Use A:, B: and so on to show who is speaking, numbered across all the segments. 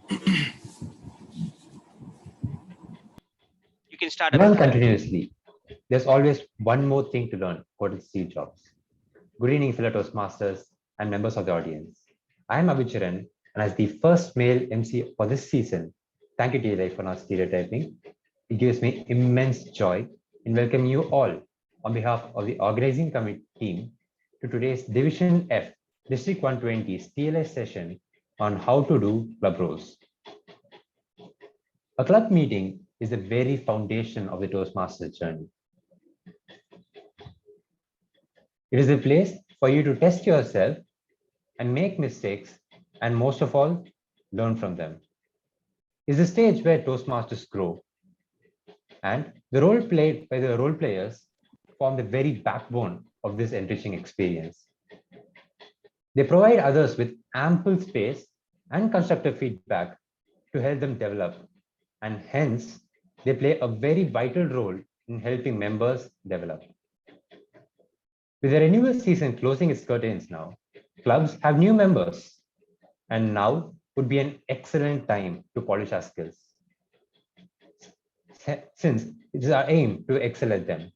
A: You can start.
B: Learn continuously. There's always one more thing to learn, quoted Steve Jobs. Good evening, fellow Toastmasters and members of the audience. I am Abhicharan, and as the first male MC for this season, thank you, TLI, for not stereotyping. It gives me immense joy in welcoming you all on behalf of the organizing committee team to today's Division F District 120's TLI session on how to do club roles. A club meeting is the very foundation of the Toastmasters journey. It is a place for you to test yourself and make mistakes, and most of all, learn from them. It's a stage where Toastmasters grow, and the role played by the role players form the very backbone of this enriching experience. They provide others with ample space and constructive feedback to help them develop, and hence, they play a very vital role in helping members develop. With the renewal season closing its curtains now, clubs have new members, and now would be an excellent time to polish our skills, since it is our aim to excel at them.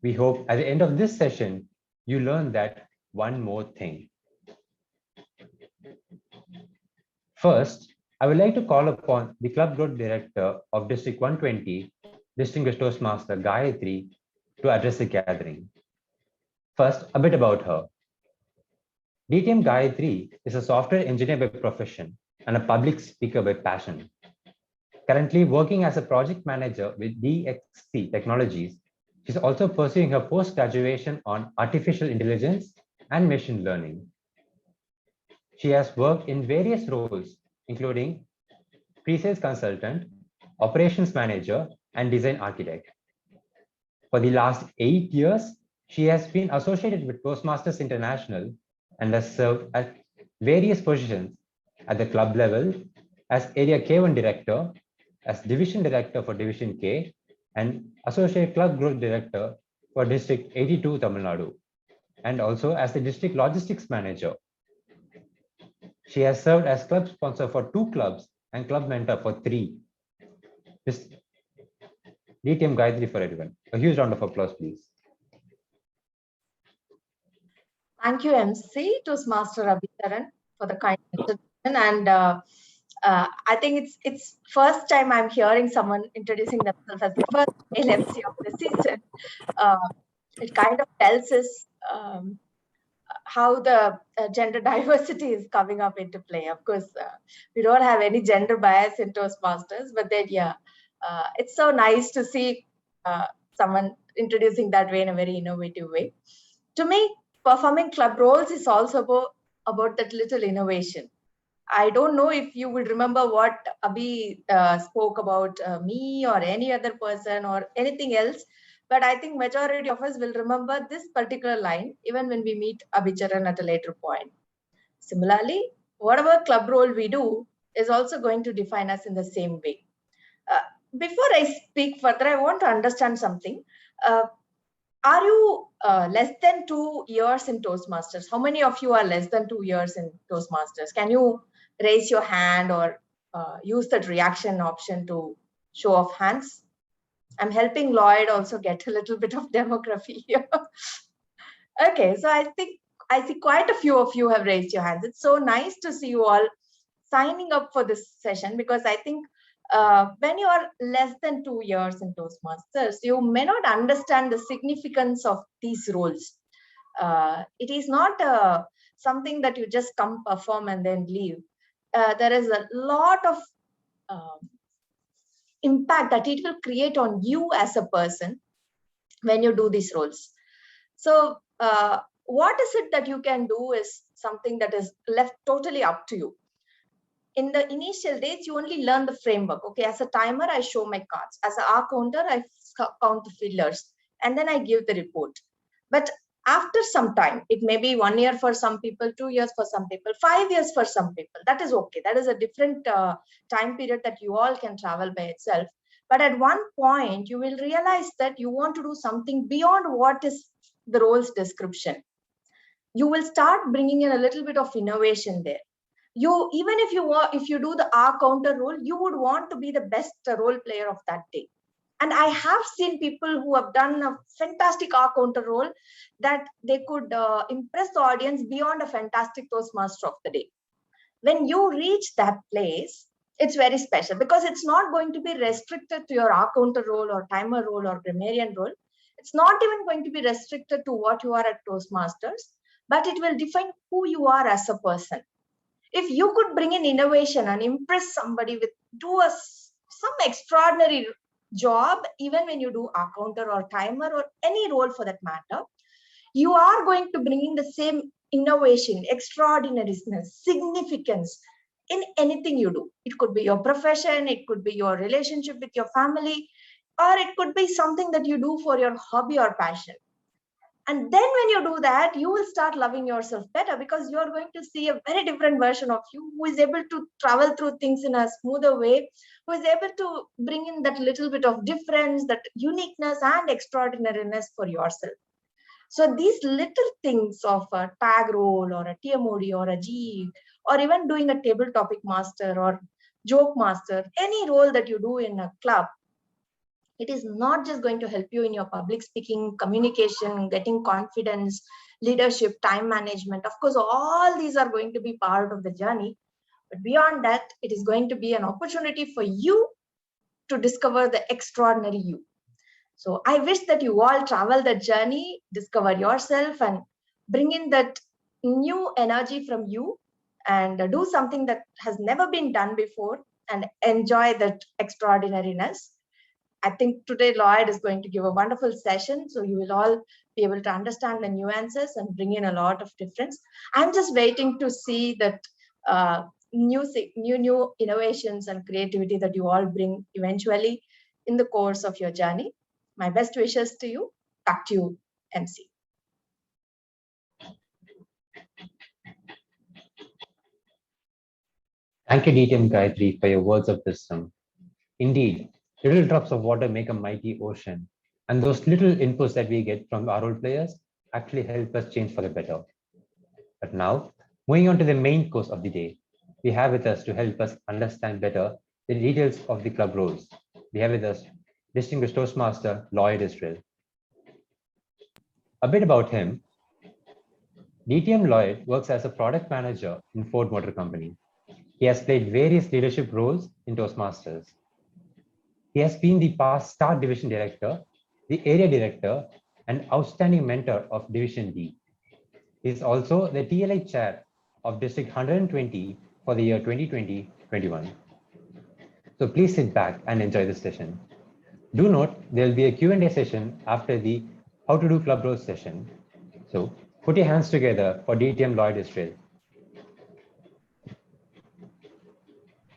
B: We hope at the end of this session, you learn that one more thing. First, I would like to call upon the Club Growth Director of District 120, Distinguished Toastmaster Gayatri, to address the gathering. First, a bit about her. DTM Gayatri is a software engineer by profession and a public speaker by passion. Currently working as a project manager with DXC Technologies, she's also pursuing her post-graduation on artificial intelligence and machine learning. She has worked in various roles, including pre-sales consultant, operations manager, and design architect. For the last 8 years, she has been associated with Toastmasters International and has served at various positions at the club level as Area K1 Director, as Division Director for Division K, and Associate Club Growth Director for District 82 Tamil Nadu, and also as the District Logistics Manager. She has served as club sponsor for 2 clubs and club mentor for 3. This DTM Gayatri for everyone. A huge round of applause, please.
C: Thank you, MC Toastmaster Abhicharan, for the kind introduction. And I think it's first time I'm hearing someone introducing themselves as the first male MC of the season. It kind of tells us how the gender diversity is coming up into play. Of course, we don't have any gender bias in Toastmasters, but then it's so nice to see someone introducing that way in a very innovative way. To me, performing club roles is also about that little innovation. I don't know if you will remember what Abhi spoke about me or any other person or anything else, but I think majority of us will remember this particular line even when we meet Abhicharan at a later point. Similarly, whatever club role we do is also going to define us in the same way. Before I speak further, I want to understand something. Are you less than 2 years in Toastmasters? How many of you are less than 2 years in Toastmasters? Can you raise your hand or use that reaction option to show of hands? I'm helping Lloyd also get a little bit of demography here. Okay, so I think I see quite a few of you have raised your hands. It's so nice to see you all signing up for this session, because I think when you are less than 2 years in Toastmasters, you may not understand the significance of these roles. It is not something that you just come perform and then leave. There is a lot of impact that it will create on you as a person when you do these roles. So what is it that you can do is something that is left totally up to you. In the initial days, you only learn the framework. Okay, as a timer, I show my cards. As an R counter, I count the fiddlers, and then I give the report. But after some time, it may be 1 year for some people, 2 years for some people, 5 years for some people. That is okay. That is a different time period that you all can travel by itself. But at one point, you will realize that you want to do something beyond what is the role's description. You will start bringing in a little bit of innovation there. even if you do the R counter role, you would want to be the best role player of that day. And I have seen people who have done a fantastic R counter role that they could impress the audience beyond a fantastic Toastmaster of the day. When you reach that place, it's very special because it's not going to be restricted to your R counter role or timer role or grammarian role. It's not even going to be restricted to what you are at Toastmasters, but it will define who you are as a person. If you could bring in innovation and impress somebody with some extraordinary job, even when you do R counter or timer or any role for that matter, you are going to bring in the same innovation, extraordinariness, significance in anything you do. It could be your profession, it could be your relationship with your family, or it could be something that you do for your hobby or passion. And then when you do that, you will start loving yourself better because you're going to see a very different version of you who is able to travel through things in a smoother way, who is able to bring in that little bit of difference, that uniqueness and extraordinariness for yourself. So these little things of a tag role or a TMOD or a GE, or even doing a table topic master or joke master, any role that you do in a club, it is not just going to help you in your public speaking, communication, getting confidence, leadership, time management. Of course, all these are going to be part of the journey. But beyond that, it is going to be an opportunity for you to discover the extraordinary you. So I wish that you all travel that journey, discover yourself, and bring in that new energy from you and do something that has never been done before and enjoy that extraordinariness. I think today Lloyd is going to give a wonderful session. So you will all be able to understand the nuances and bring in a lot of difference. I'm just waiting to see that new innovations and creativity that you all bring eventually in the course of your journey. My best wishes to you. Back to you, MC.
B: Thank you, DTM Gayatri, for your words of wisdom. Indeed, little drops of water make a mighty ocean, and those little inputs that we get from our role players actually help us change for the better. But now, moving on to the main course of the day, we have with us to help us understand better the details of the club roles. We have with us distinguished Toastmaster Lloyd Israel. A bit about him. DTM Lloyd works as a product manager in Ford Motor Company. He has played various leadership roles in Toastmasters. He has been the past Star Division Director, the Area Director, and Outstanding Mentor of Division D. He is also the TLI Chair of District 120 for the year 2020-21. So please sit back and enjoy this session. Do note there will be a Q&A session after the How to Do Club Roles session. So put your hands together for DTM Lloyd Israel.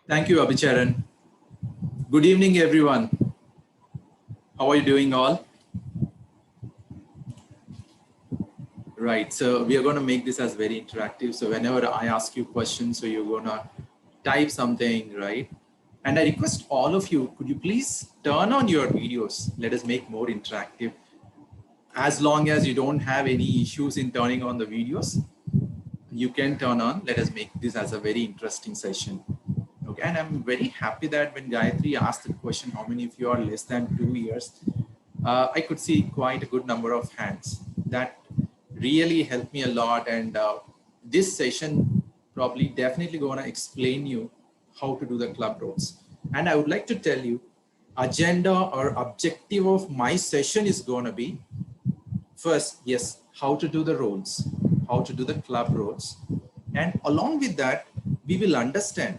A: Thank you, Abhicharan. Good evening, everyone. How are you doing all? Right, so we are going to make this as very interactive. So whenever I ask you questions, so you're going to type something, right? And I request all of you, could you please turn on your videos? Let us make more interactive. As long as you don't have any issues in turning on the videos, you can turn on. Let us make this as a very interesting session. Okay, and I'm very happy that when Gayatri asked the question, how many of you are less than 2 years? I could see quite a good number of hands. That really helped me a lot. And this session probably definitely going to explain you how to do the club roles. And I would like to tell you, agenda or objective of my session is going to be, first, yes, how to do the roles, how to do the club roles. And along with that, we will understand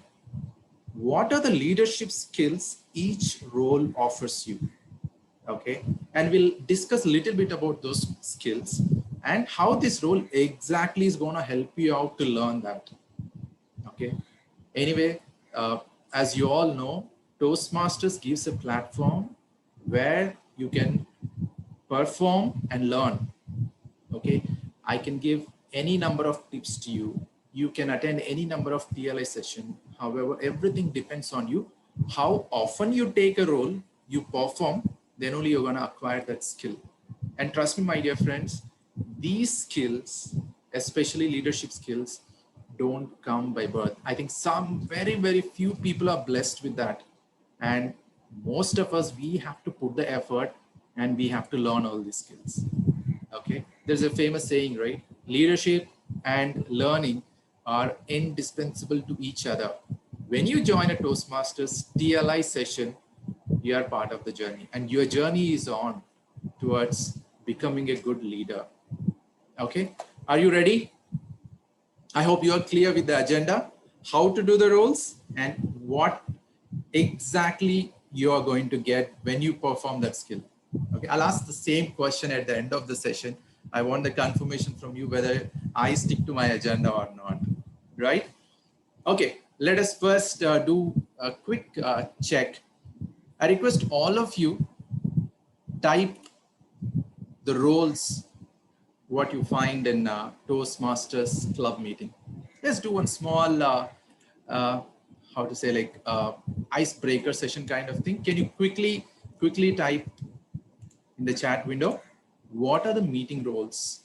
A: what are the leadership skills each role offers you. Okay, and we'll discuss a little bit about those skills and how this role exactly is going to help you out to learn that. Okay, anyway, as you all know, Toastmasters gives a platform where you can perform and learn. Okay, I can give any number of tips to you. You can attend any number of TLI session. However, everything depends on you. How often you take a role, you perform, then only you're going to acquire that skill. And trust me, my dear friends, these skills, especially leadership skills, don't come by birth. I think some very few people are blessed with that. And most of us, we have to put the effort and we have to learn all these skills. Okay. There's a famous saying, right? Leadership and learning are indispensable to each other. When you join a Toastmasters TLI session, you are part of the journey, and your journey is on towards becoming a good leader. Okay. Are you ready? I hope you are clear with the agenda, how to do the roles, and what exactly you are going to get when you perform that skill. Okay, I'll ask the same question at the end of the session. I want the confirmation from you whether I stick to my agenda or not, right? Okay, let us first do a quick check. I request all of you type the roles what you find in Toastmasters club meeting. Let's do one small, how to say, like icebreaker session kind of thing. Can you quickly type in the chat window, what are the meeting roles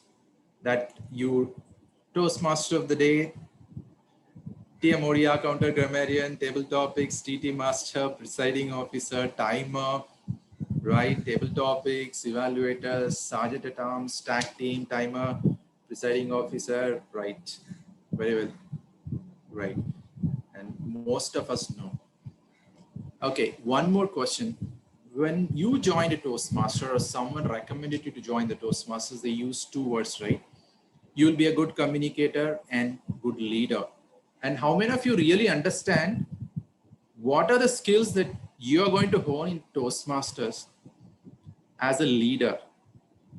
A: that you, Toastmaster of the day, TM Odia, counter grammarian, table topics, TT master, presiding officer, timer, right? Table topics, evaluators, sergeant at arms, stack team, timer, presiding officer, right? Very well, right? And most of us know. Okay, one more question. When you joined a Toastmaster or someone recommended you to join the Toastmasters, they use two words, right? You'll be a good communicator and good leader. And how many of you really understand what are the skills that you are going to hone in Toastmasters as a leader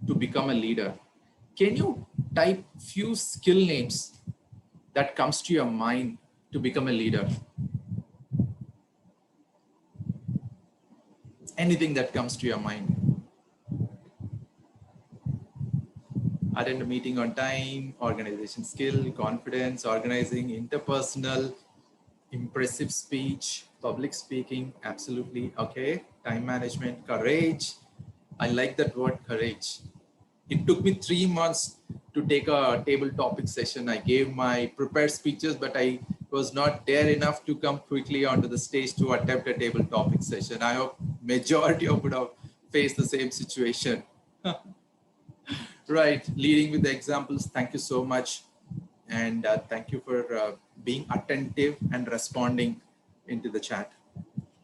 A: to become a leader? Can you type few skill names that comes to your mind to become a leader? Anything that comes to your mind. Attend a meeting on time, organization skill, confidence, organizing, interpersonal, impressive speech, public speaking, absolutely. Okay. Time management, courage. I like that word, courage. It took me 3 months to take a table topic session. I gave my prepared speeches, but I was not there enough to come quickly onto the stage to attempt a table topic session. I hope majority of would have faced the same situation. Right, leading with the examples. Thank you so much. And thank you for being attentive and responding into the chat.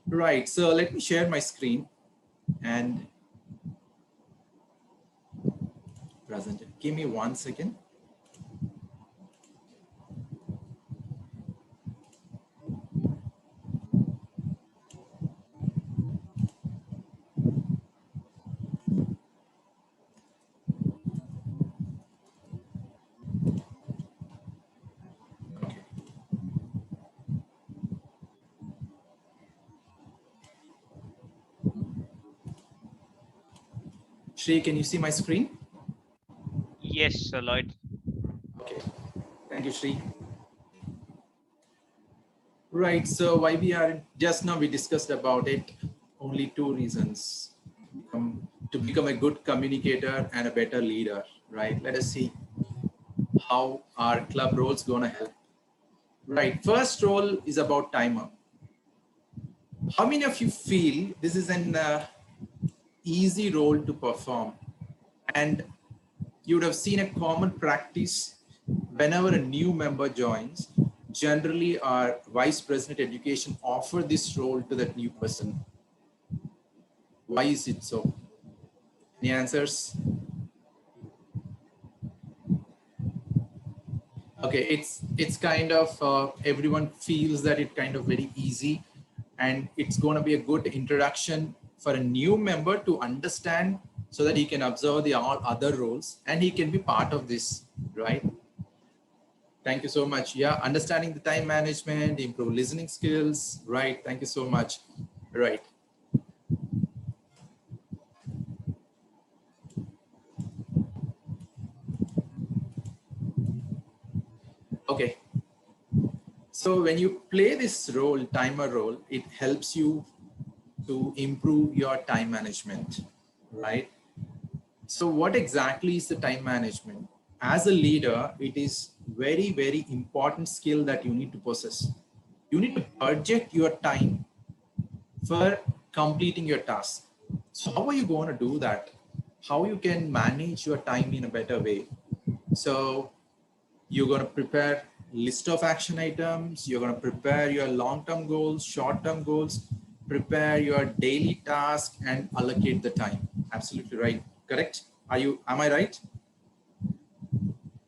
A: Right, so let me share my screen and present it. Give me 1 second. Shri, can you see my screen?
D: Yes, Sir Lloyd.
A: Okay, thank you, Shri. Right, so why we are, just now we discussed about it, only 2 reasons to become a good communicator and a better leader, right? Let us see how our club roles gonna help. Right, first role is about timer. How many of you feel this is an easy role to perform? And you would have seen a common practice whenever a new member joins. Generally, our vice president education offer this role to that new person. Why is it so? Any answers? Okay, it's kind of everyone feels that it kind of very easy, and it's going to be a good introduction for a new member to understand, so that he can observe the all other roles and he can be part of this, right? Thank you so much. Yeah, understanding the time management, improve listening skills, right? Thank you so much. Right. Okay. So when you play this role, timer role, it helps you to improve your time management, right? So what exactly is the time management? As a leader, it is very, very important skill that you need to possess. You need to budget your time for completing your task. So how are you going to do that? How you can manage your time in a better way? So you're going to prepare list of action items. You're going to prepare your long-term goals, short-term goals, prepare your daily task and allocate the time. Absolutely right. Correct? Am I right?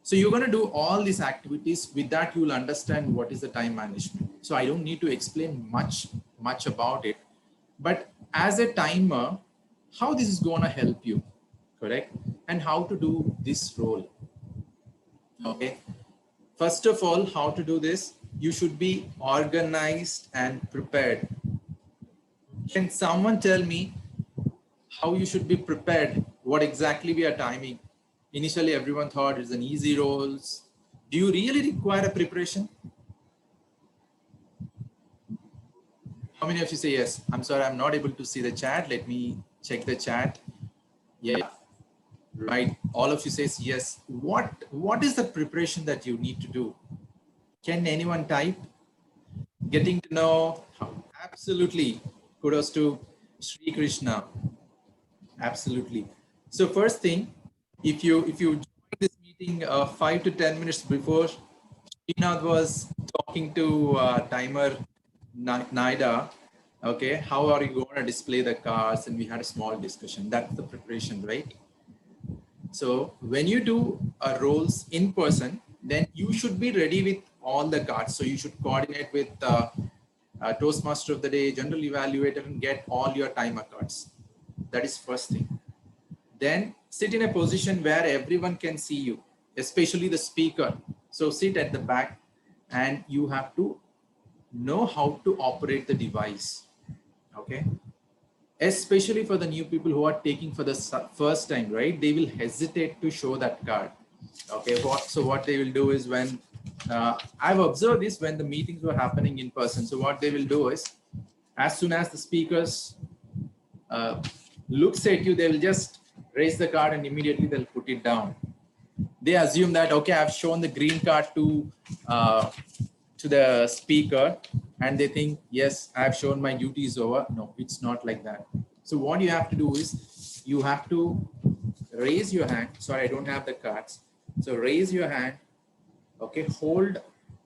A: So you're going to do all these activities. With that, you'll understand what is the time management. So I don't need to explain much about it, but as a timer, how this is going to help you, correct? And how to do this role. Okay. First of all, how to do this? You should be organized and prepared. Can someone tell me how you should be prepared? What exactly we are timing? Initially, everyone thought it's an easy roles. Do you really require a preparation? How many of you say yes? I'm sorry, I'm not able to see the chat. Let me check the chat. Yeah, right. All of you says yes. What is the preparation that you need to do? Can anyone type? Getting to know. Absolutely. Kudos to Sri Krishna. Absolutely. So first thing, if you join this meeting 5 to 10 minutes before, Srinath was talking to timer Naida. Okay, how are you going to display the cards? And we had a small discussion. That's the preparation, right? So when you do roles in person, then you should be ready with all the cards. So you should coordinate with Toastmaster of the day, general evaluator, and get all your timer cards. That is first thing. Then sit in a position where everyone can see you, especially the speaker. So sit at the back and you have to know how to operate the device. Okay. Especially for the new people who are taking for the first time, right? They will hesitate to show that card. Okay. So what they will do is when I've observed this when the meetings were happening in person. So what they will do is as soon as the speakers looks at you, they will just raise the card and immediately they'll put it down. They assume that, okay, I've shown the green card to the speaker and they think, yes, I've shown my duty is over. No, it's not like that. So what you have to do is you have to raise your hand. Sorry, I don't have the cards. So raise your hand, okay, hold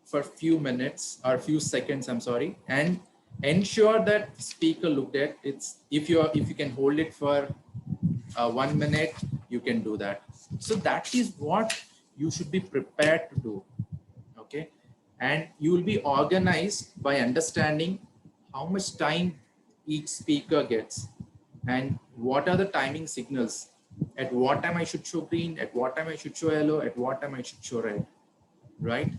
A: for a few minutes or a few seconds, I'm sorry, and ensure that speaker looked at it. If you can hold it for 1 minute, you can do that. So that is what you should be prepared to do. Okay. And you will be organized by understanding how much time each speaker gets and what are the timing signals. At what time I should show green, at what time I should show yellow, at what time I should show red, right?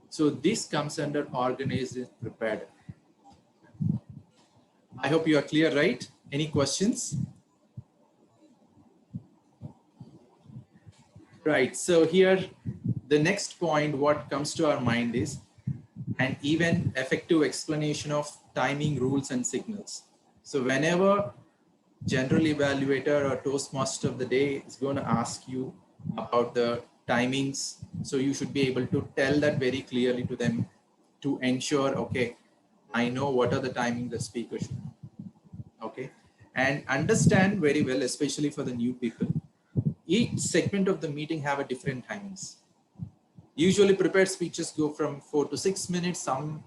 A: So this comes under organized and prepared. I hope you are clear, right? Any questions? Right, so here, the next point, what comes to our mind is an even effective explanation of timing rules and signals. So whenever general evaluator or Toastmaster of the day is going to ask you about the timings, so you should be able to tell that very clearly to them to ensure, okay, I know what are the timing the speaker should know. Okay, and understand very well, especially for the new people, each segment of the meeting have a different timings. Usually prepared speeches go from 4 to 6 minutes. Some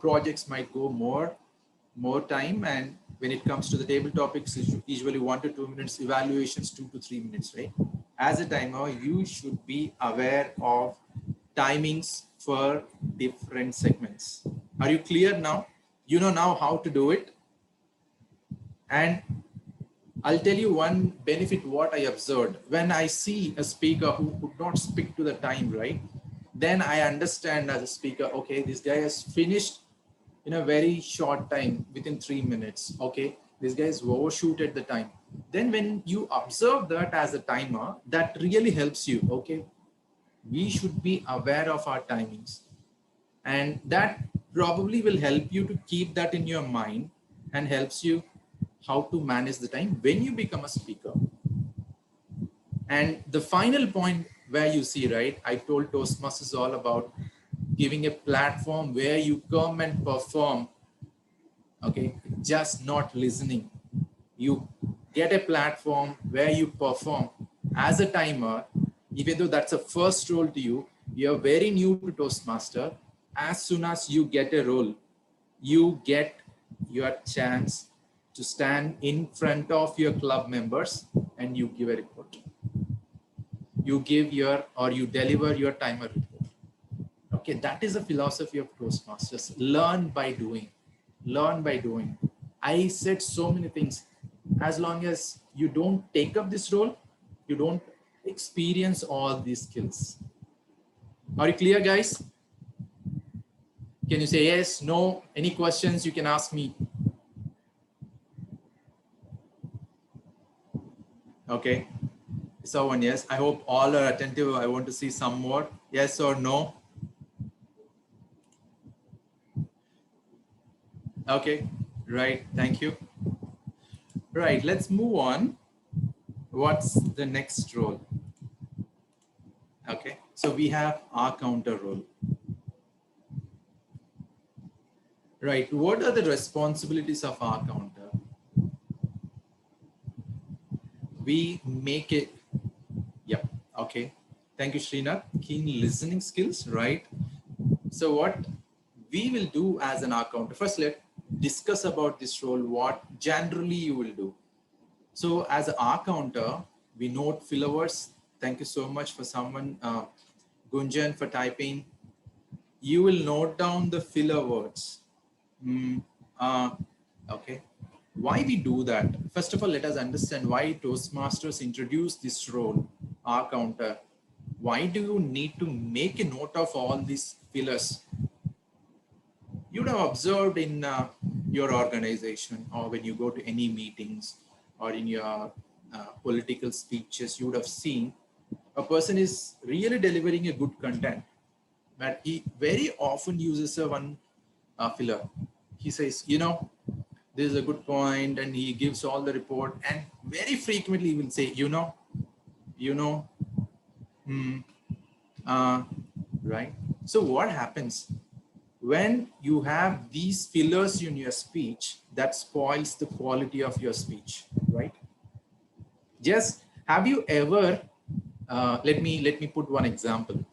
A: projects might go more time. And when it comes to the table topics, it's usually 1 to 2 minutes, evaluations 2 to 3 minutes, right? As a timer, you should be aware of timings for different segments. Are you clear now? You know now how to do it. And I'll tell you one benefit what I observed. When I see a speaker who could not speak to the time, right? Then I understand as a speaker, okay, this guy has finished in a very short time, within 3 minutes. Okay, this guy is overshoot at the time. Then when you observe that as a timer, that really helps you. Okay, we should be aware of our timings. And that probably will help you to keep that in your mind and helps you how to manage the time when you become a speaker. And the final point where you see, right? I told Toastmasters is all about giving a platform where you come and perform, okay? Just not listening. You get a platform where you perform as a timer, even though that's a first role to you, you're very new to Toastmaster. As soon as you get a role, you get your chance to stand in front of your club members and you give a report. You give your, or you deliver your timer report. Okay, that is the philosophy of Toastmasters. Learn by doing. Learn by doing. I said so many things. As long as you don't take up this role, you don't experience all these skills. Are you clear, guys? Can you say yes, no? Any questions you can ask me? Okay. So one yes. I hope all are attentive. I want to see some more. Yes or no? Okay. Right. Thank you. Right. Let's move on. What's the next role? Okay. So we have our counter role. Right. What are the responsibilities of our counter? We make it. Yep. Okay. Thank you, Srinath. Keen listening skills, right? So what we will do as an R counter, first let's discuss about this role, what generally you will do. So as an R counter, we note filler words. Thank you so much for someone, Gunjan, for typing. You will note down the filler words. Okay. Why we do that? First of all, let us understand why Toastmasters introduced this role, R counter. Why do you need to make a note of all these fillers? You'd have observed in your organization, or when you go to any meetings or in your political speeches, you would have seen a person is really delivering a good content, but he very often uses a one filler. He says, you know, this is a good point, and he gives all the report, and very frequently he will say, right? So what happens when you have these fillers in your speech? That spoils the quality of your speech, right? Just have you ever let me put one example.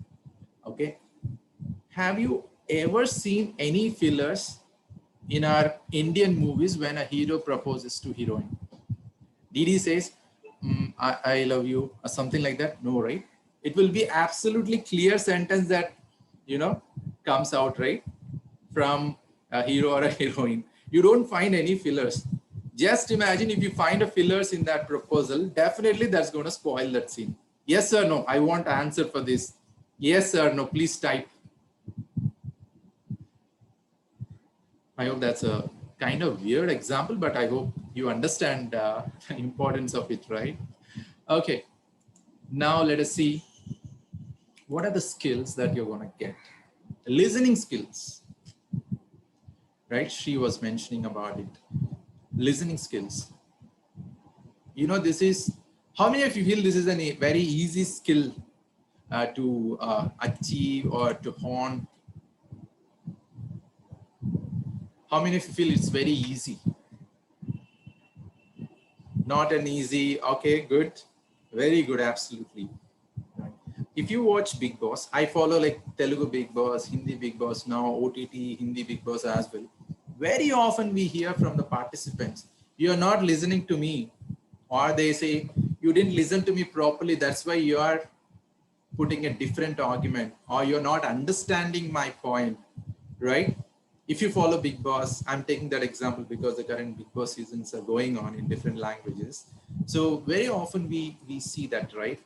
A: Okay, have you ever seen any fillers in our Indian movies when a hero proposes to heroine? Did he says, I love you, or something like that? No, right? It will be absolutely clear sentence that, you know, comes out, right, from a hero or a heroine. You don't find any fillers. Just imagine if you find a fillers in that proposal, definitely that's going to spoil that scene. Yes or no? I want answer for this. Yes or no? Please type. I hope that's a kind of weird example, but I hope you understand the importance of it, right? Okay. Now let us see what are the skills that you're going to get. Listening skills, right? She was mentioning about it. Listening skills. You know, this is, how many of you feel this is a very easy skill to achieve or to hone? How many of you feel it's very easy? Not an easy, okay, good. Very good, absolutely. If you watch Big Boss, I follow like Telugu Big Boss, Hindi Big Boss, now OTT Hindi Big Boss as well. Very often we hear from the participants, you're not listening to me. Or they say, you didn't listen to me properly, that's why you are putting a different argument, or you're not understanding my point, right? If you follow Big Boss, I'm taking that example because the current Big Boss seasons are going on in different languages. So very often we see that, right?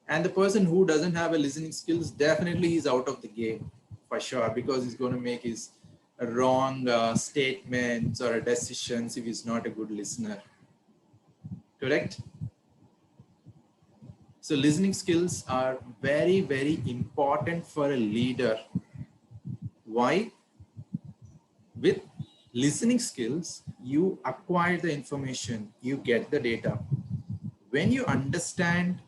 A: And the person who doesn't have a listening skills definitely is out of the game for sure, because he's going to make his wrong statements or decisions if he's not a good listener. Correct? So listening skills are very, very important for a leader. Why? With listening skills, you acquire the information, you get the data. When you understand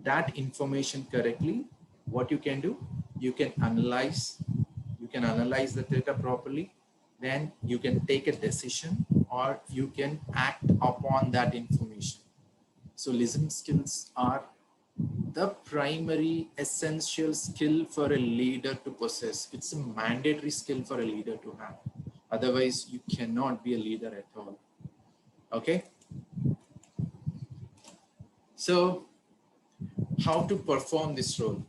A: that information correctly, what you can do, you can analyze the data properly, then you can take a decision or you can act upon that information. So listening skills are the primary essential skill for a leader to possess. It's a mandatory skill for a leader to have. Otherwise, you cannot be a leader at all. Okay. So how to perform this role?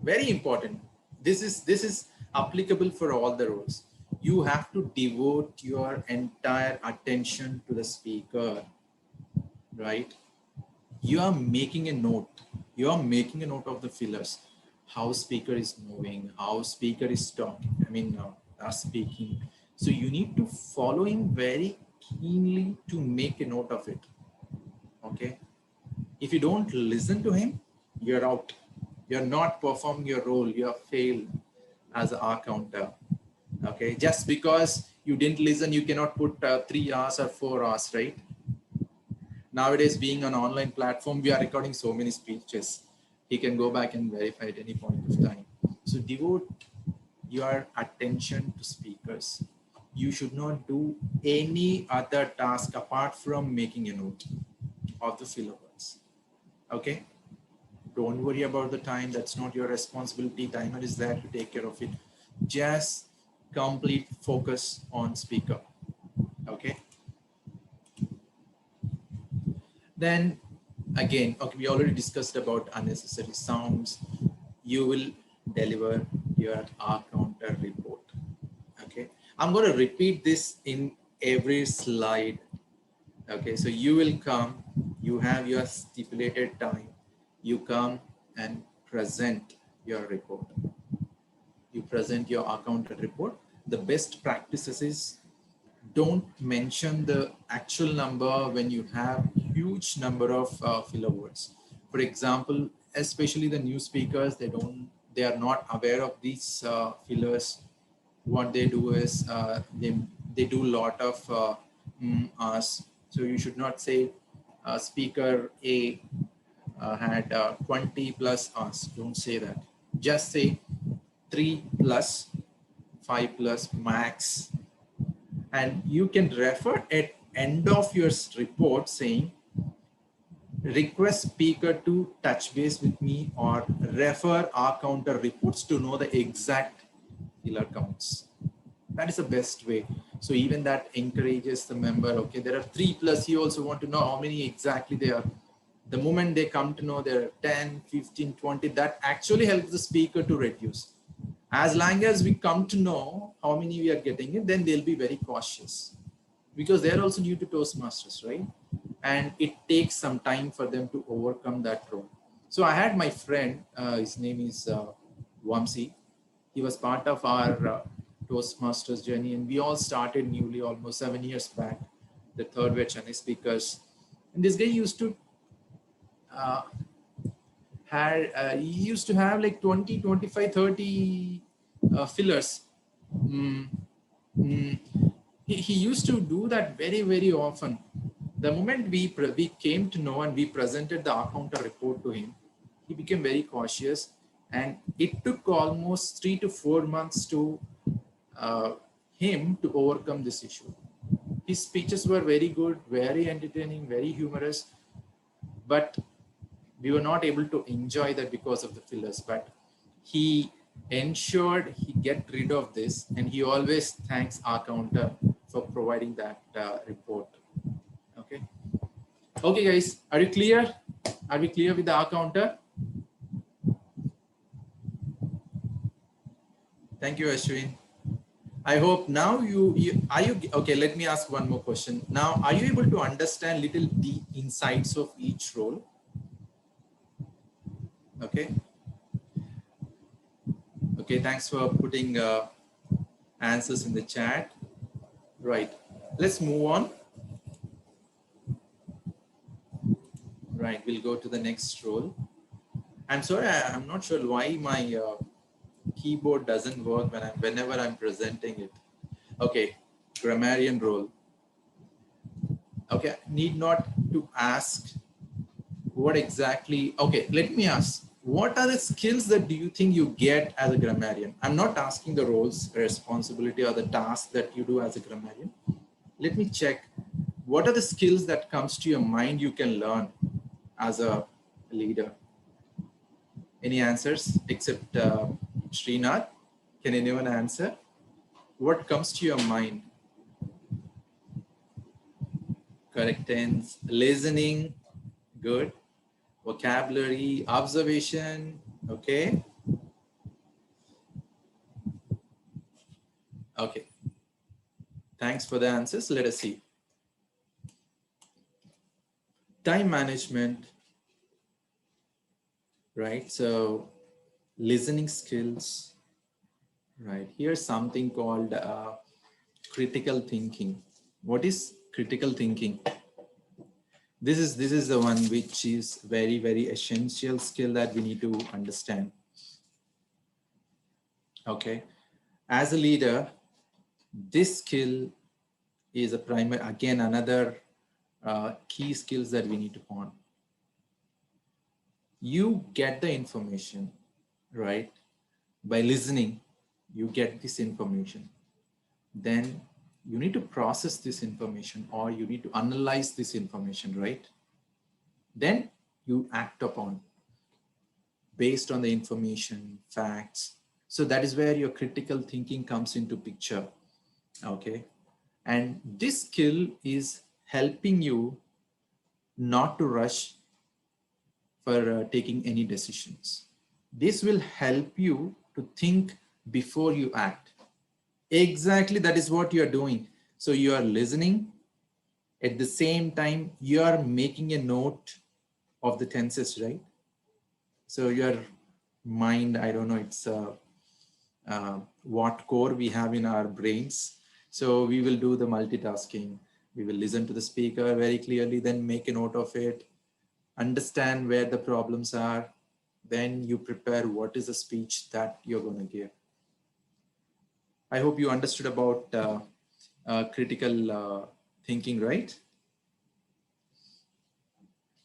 A: Very important. This is applicable for all the roles. You have to devote your entire attention to the speaker, right? You are making a note. You are making a note of the fillers. How speaker is moving, how speaker is talking. Speaking. So you need to follow him very keenly to make a note of it. Okay. If you don't listen to him, you're out. You're not performing your role. You have failed as an R counter. Okay. Just because you didn't listen, you cannot put 3 hours or 4 hours, right? Nowadays, being an online platform, we are recording so many speeches. He can go back and verify at any point of time. So devote your attention to speakers. You should not do any other task apart from making a note of the filler words. Okay? Don't worry about the time. That's not your responsibility. Timer is there to take care of it. Just complete focus on speaker. Okay? Then again, okay, we already discussed about unnecessary sounds. You will deliver your R counter report. Okay, I'm going to repeat this in every slide. Okay, so you will come, you have your stipulated time, you come and present your report. You present your R counter report. The best practices is don't mention the actual number when you have huge number of filler words. For example, especially the new speakers, they are not aware of these fillers. What they do is they do a lot of us. So you should not say speaker A had 20 plus us. Don't say that. Just say 3 plus, 5 plus max. And you can refer at end of your report saying, request speaker to touch base with me or refer our counter reports to know the exact filler counts. That is the best way. So even that encourages the member, okay, there are 3 plus, you also want to know how many exactly they are. The moment they come to know there are 10, 15, 20, that actually helps the speaker to reduce. As long as we come to know how many we are getting it, then they'll be very cautious because they're also new to Toastmasters, right? And it takes some time for them to overcome that role. So I had my friend, his name is Wamsi. He was part of our Toastmasters journey, and we all started newly almost 7 years back, the third wave Chennai speakers. And this guy used to he used to have like 20, 25, 30 fillers. He used to do that very, very often. The moment we came to know and we presented the counter report to him, he became very cautious, and it took almost 3 to 4 months to him to overcome this issue. His speeches were very good, very entertaining, very humorous, but we were not able to enjoy that because of the fillers. But he ensured he get rid of this, and he always thanks our counter for providing that report. Okay. Okay, guys, are you clear? Are we clear with the R counter? Thank you, Ashwin. I hope now are you okay. Let me ask one more question. Now, are you able to understand little the insights of each role? Okay. Okay, thanks for putting answers in the chat. Right. Let's move on. Right, we'll go to the next role. I'm sorry, I'm not sure why my keyboard doesn't work whenever I'm presenting it. Okay, grammarian role. Okay, need not to ask what exactly, okay, let me ask, what are the skills that do you think you get as a grammarian? I'm not asking the roles, responsibility, or the tasks that you do as a grammarian. Let me check. What are the skills that comes to your mind you can learn as a leader? Any answers except Srinath? Can anyone answer? What comes to your mind? Correct tense, listening, good. Vocabulary, observation, okay. Okay, thanks for the answers. Let us see. Time management, right? So listening skills, right? Here's something called critical thinking. What is critical thinking? This is the one which is very essential skill that we need to understand. Okay, as a leader, this skill is a primary, again, another key skills that we need to hone. You get the information, right? By listening, you get this information. Then you need to process this information, or you need to analyze this information, right? Then you act upon based on the information, facts. So that is where your critical thinking comes into picture. Okay. And this skill is helping you not to rush for taking any decisions. This will help you to think before you act. Exactly, that is what you are doing. So you are listening. At the same time, you are making a note of the tenses, right? So your mind, I don't know, it's what core we have in our brains. So we will do the multitasking. We will listen to the speaker very clearly, then make a note of it, understand where the problems are, then you prepare what is the speech that you're going to give. I hope you understood about critical thinking, right?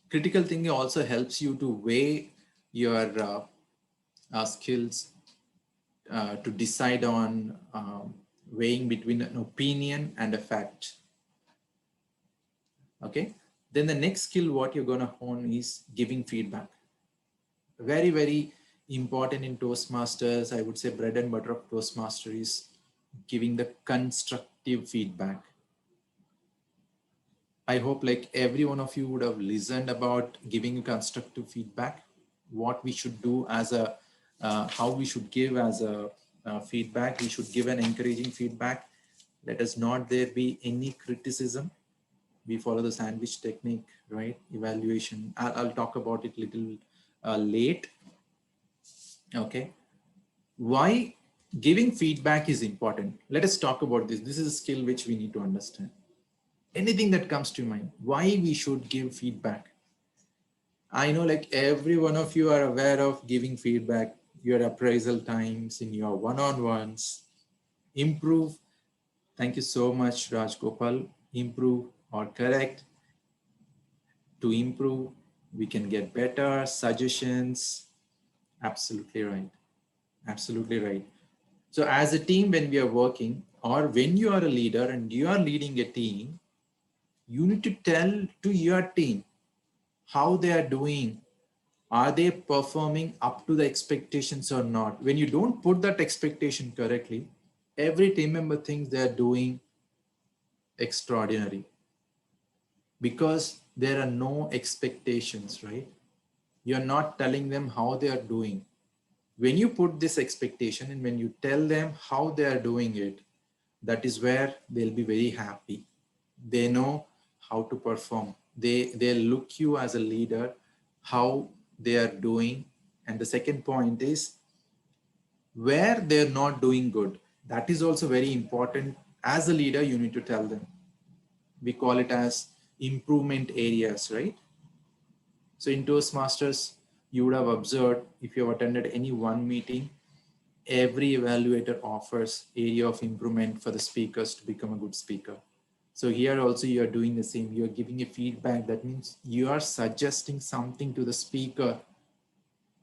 A: Critical thinking also helps you to weigh your skills, to decide on weighing between an opinion and a fact. Okay. Then the next skill, what you're going to hone is giving feedback. Very important in Toastmasters. I would say bread and butter of Toastmaster is giving the constructive feedback. I hope like every one of you would have listened about giving constructive feedback, what we should do as a, how we should give as a feedback. We should give an encouraging feedback. Let us not there be any criticism. We follow the sandwich technique, right? Evaluation. I'll talk about it little late. Okay. Why giving feedback is important? Let us talk about this. This is a skill which we need to understand. Anything that comes to mind, why we should give feedback. I know like every one of you are aware of giving feedback, your appraisal times, in your one-on-ones, improve. Thank you so much, Raj Gopal. Improve or correct. To improve, we can get better suggestions. Absolutely right. Absolutely right. So as a team, when we are working, or when you are a leader and you are leading a team, you need to tell to your team how they are doing. Are they performing up to the expectations or not? When you don't put that expectation correctly, every team member thinks they are doing extraordinary because there are no expectations, right? You're not telling them how they are doing. When you put this expectation and when you tell them how they are doing it, that is where they'll be very happy. They know how to perform. They'll look you as a leader, how they are doing. And the second point is where they're not doing good. That is also very important. As a leader, you need to tell them. We call it as improvement areas, right? So in Toastmasters, you would have observed, if you have attended any one meeting, every evaluator offers area of improvement for the speakers to become a good speaker. So here also you are doing the same. You are giving a feedback. That means you are suggesting something to the speaker,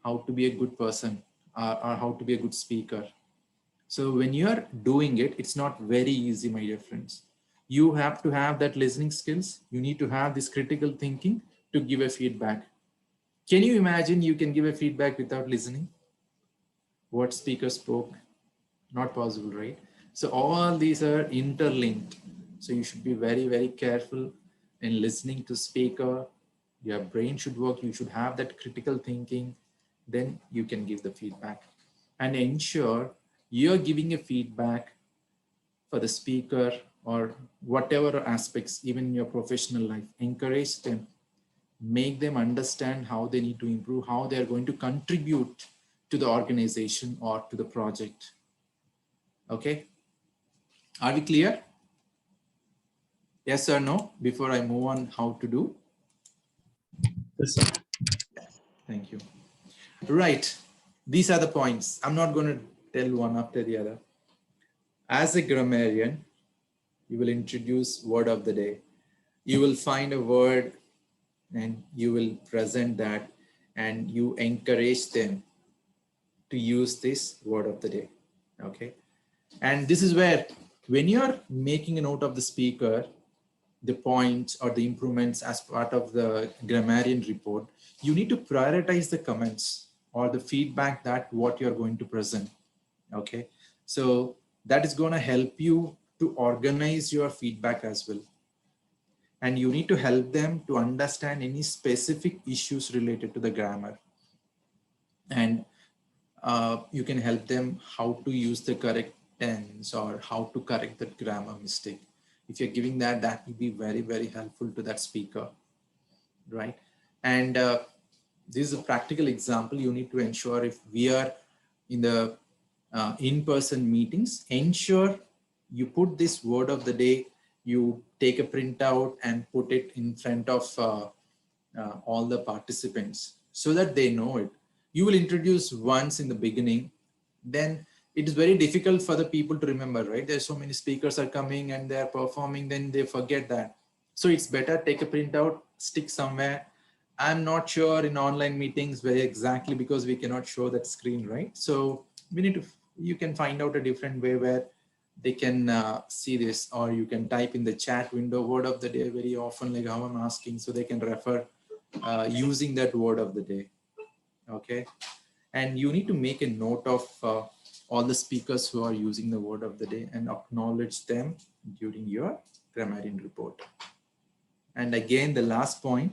A: how to be a good person or how to be a good speaker. So when you are doing it, it's not very easy, my dear friends. You have to have that listening skills. You need to have this critical thinking to give a feedback. Can you imagine you can give a feedback without listening? What speaker spoke? Not possible, right? So all these are interlinked. So you should be very, very careful in listening to speaker. Your brain should work. You should have that critical thinking. Then you can give the feedback and ensure you're giving a feedback for the speaker or whatever aspects, even in your professional life. Encourage them, make them understand how they need to improve, how they're going to contribute to the organization or to the project. Okay, are we clear? Yes or no? Before I move on, how to do?
E: Yes, sir.
A: Thank you. Right, these are the points. I'm not going to tell one after the other. As a grammarian, you will introduce word of the day. You will find a word and you will present that and you encourage them to use this word of the day. Okay. And this is where, when you're making a note of the speaker, the points or the improvements as part of the grammarian report, you need to prioritize the comments or the feedback that what you're going to present. Okay. So that is going to help you to organize your feedback as well. And you need to help them to understand any specific issues related to the grammar. And you can help them how to use the correct tense or how to correct that grammar mistake. If you're giving that, that will be very, very helpful to that speaker, right? And this is a practical example. You need to ensure if we are in the in-person meetings, ensure you put this word of the day, you take a printout and put it in front of all the participants so that they know it. You will introduce once in the beginning, then it is very difficult for the people to remember, right? There's so many speakers are coming and they're performing, then they forget that. So it's better take a printout, stick somewhere. I'm not sure in online meetings where exactly, because we cannot show that screen, right? So we need to, you can find out a different way where they can see this, or you can type in the chat window word of the day very often, like how I'm asking, so they can refer using that word of the day. Okay. And you need to make a note of all the speakers who are using the word of the day and acknowledge them during your grammarian report. And again, the last point,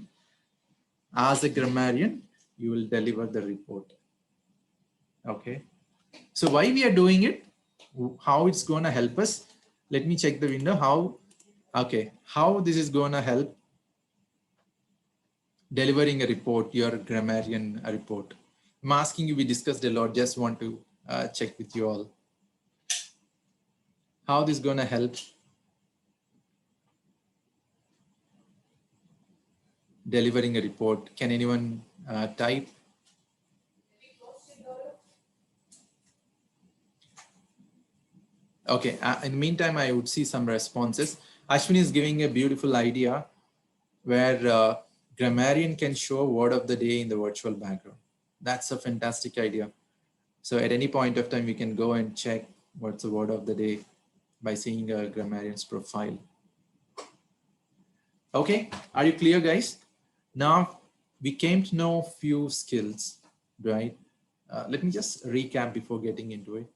A: as a grammarian, you will deliver the report. Okay. So why we are doing it, how it's going to help us. Let me check the window. How this is going to help delivering a report, your grammarian report. I'm asking you, we discussed a lot, just want to check with you all. How this is going to help delivering a report. Can anyone type? Okay, in the meantime, I would see some responses. Ashwini is giving a beautiful idea where grammarian can show word of the day in the virtual background. That's a fantastic idea. So at any point of time, we can go and check what's the word of the day by seeing a grammarian's profile. Okay, are you clear, guys? Now we came to know few skills, right? Let me just recap before getting into it.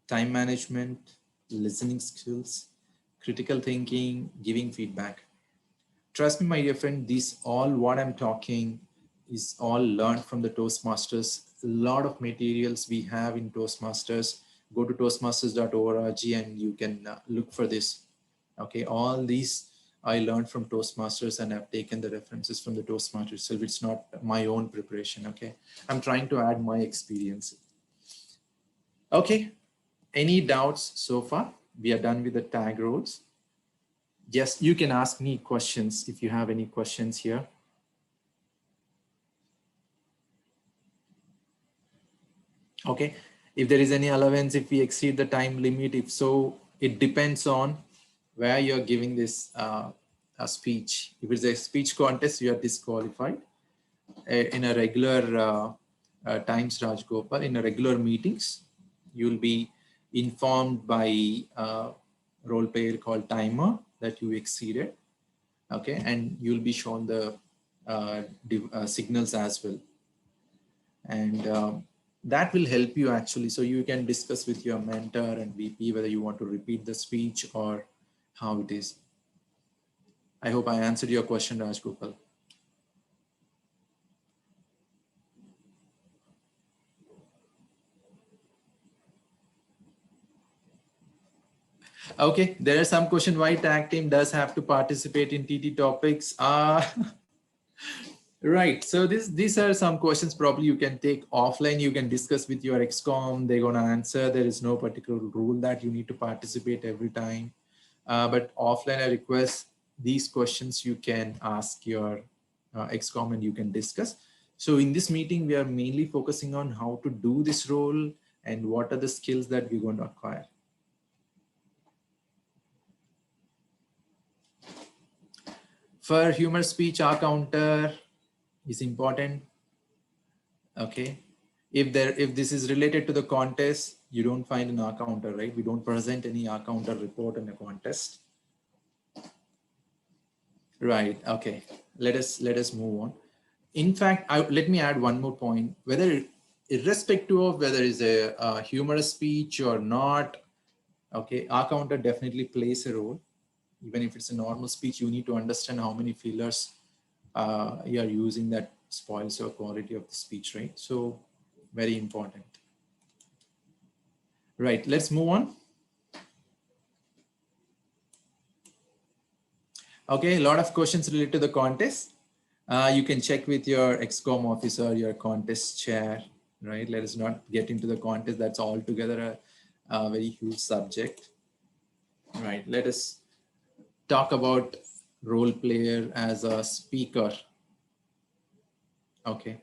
A: Time management, listening skills, critical thinking, giving feedback. Trust me, my dear friend, these all what I'm talking is all learned from the Toastmasters. A lot of materials we have in Toastmasters. Go to toastmasters.org and you can look for this. Okay, all these I learned from Toastmasters and I've taken the references from the Toastmasters. So it's not my own preparation. Okay, I'm trying to add my experience. Okay, any doubts so far? We are done with the tag roles. Yes, you can ask me questions if you have any questions here. Okay, if there is any allowance, if we exceed the time limit, if so, it depends on where you're giving this a speech. If it's a speech contest, you are disqualified. In a regular times, Rajgopal, in a regular meetings, you'll be informed by a role player called timer that you exceeded. Okay, and you'll be shown the signals as well. And that will help you actually. So you can discuss with your mentor and VP whether you want to repeat the speech or how it is. I hope I answered your question, Rajgopal. Okay, there are some question why tag team does have to participate in TT topics. Right, so these are some questions probably you can take offline. You can discuss with your XCOM. They're gonna answer. There is no particular rule that you need to participate every time. But offline, I request these questions you can ask your XCOM and you can discuss. So in this meeting, we are mainly focusing on how to do this role and what are the skills that we're going to acquire. For humor speech, our counter is important. Okay. If this is related to the contest, you don't find an R counter, right? We don't present any R counter report in a contest. Right. Okay. Let us move on. In fact, let me add one more point. Whether irrespective of whether it's a humorous speech or not, okay, R counter definitely plays a role. Even if it's a normal speech, you need to understand how many fillers you are using that spoils your quality of the speech, right? So very important. Right, let's move on. Okay, a lot of questions related to the contest. You can check with your XCOM officer, your contest chair, right? Let us not get into the contest. That's altogether a very huge subject. Right, let us talk about role player as a speaker. Okay,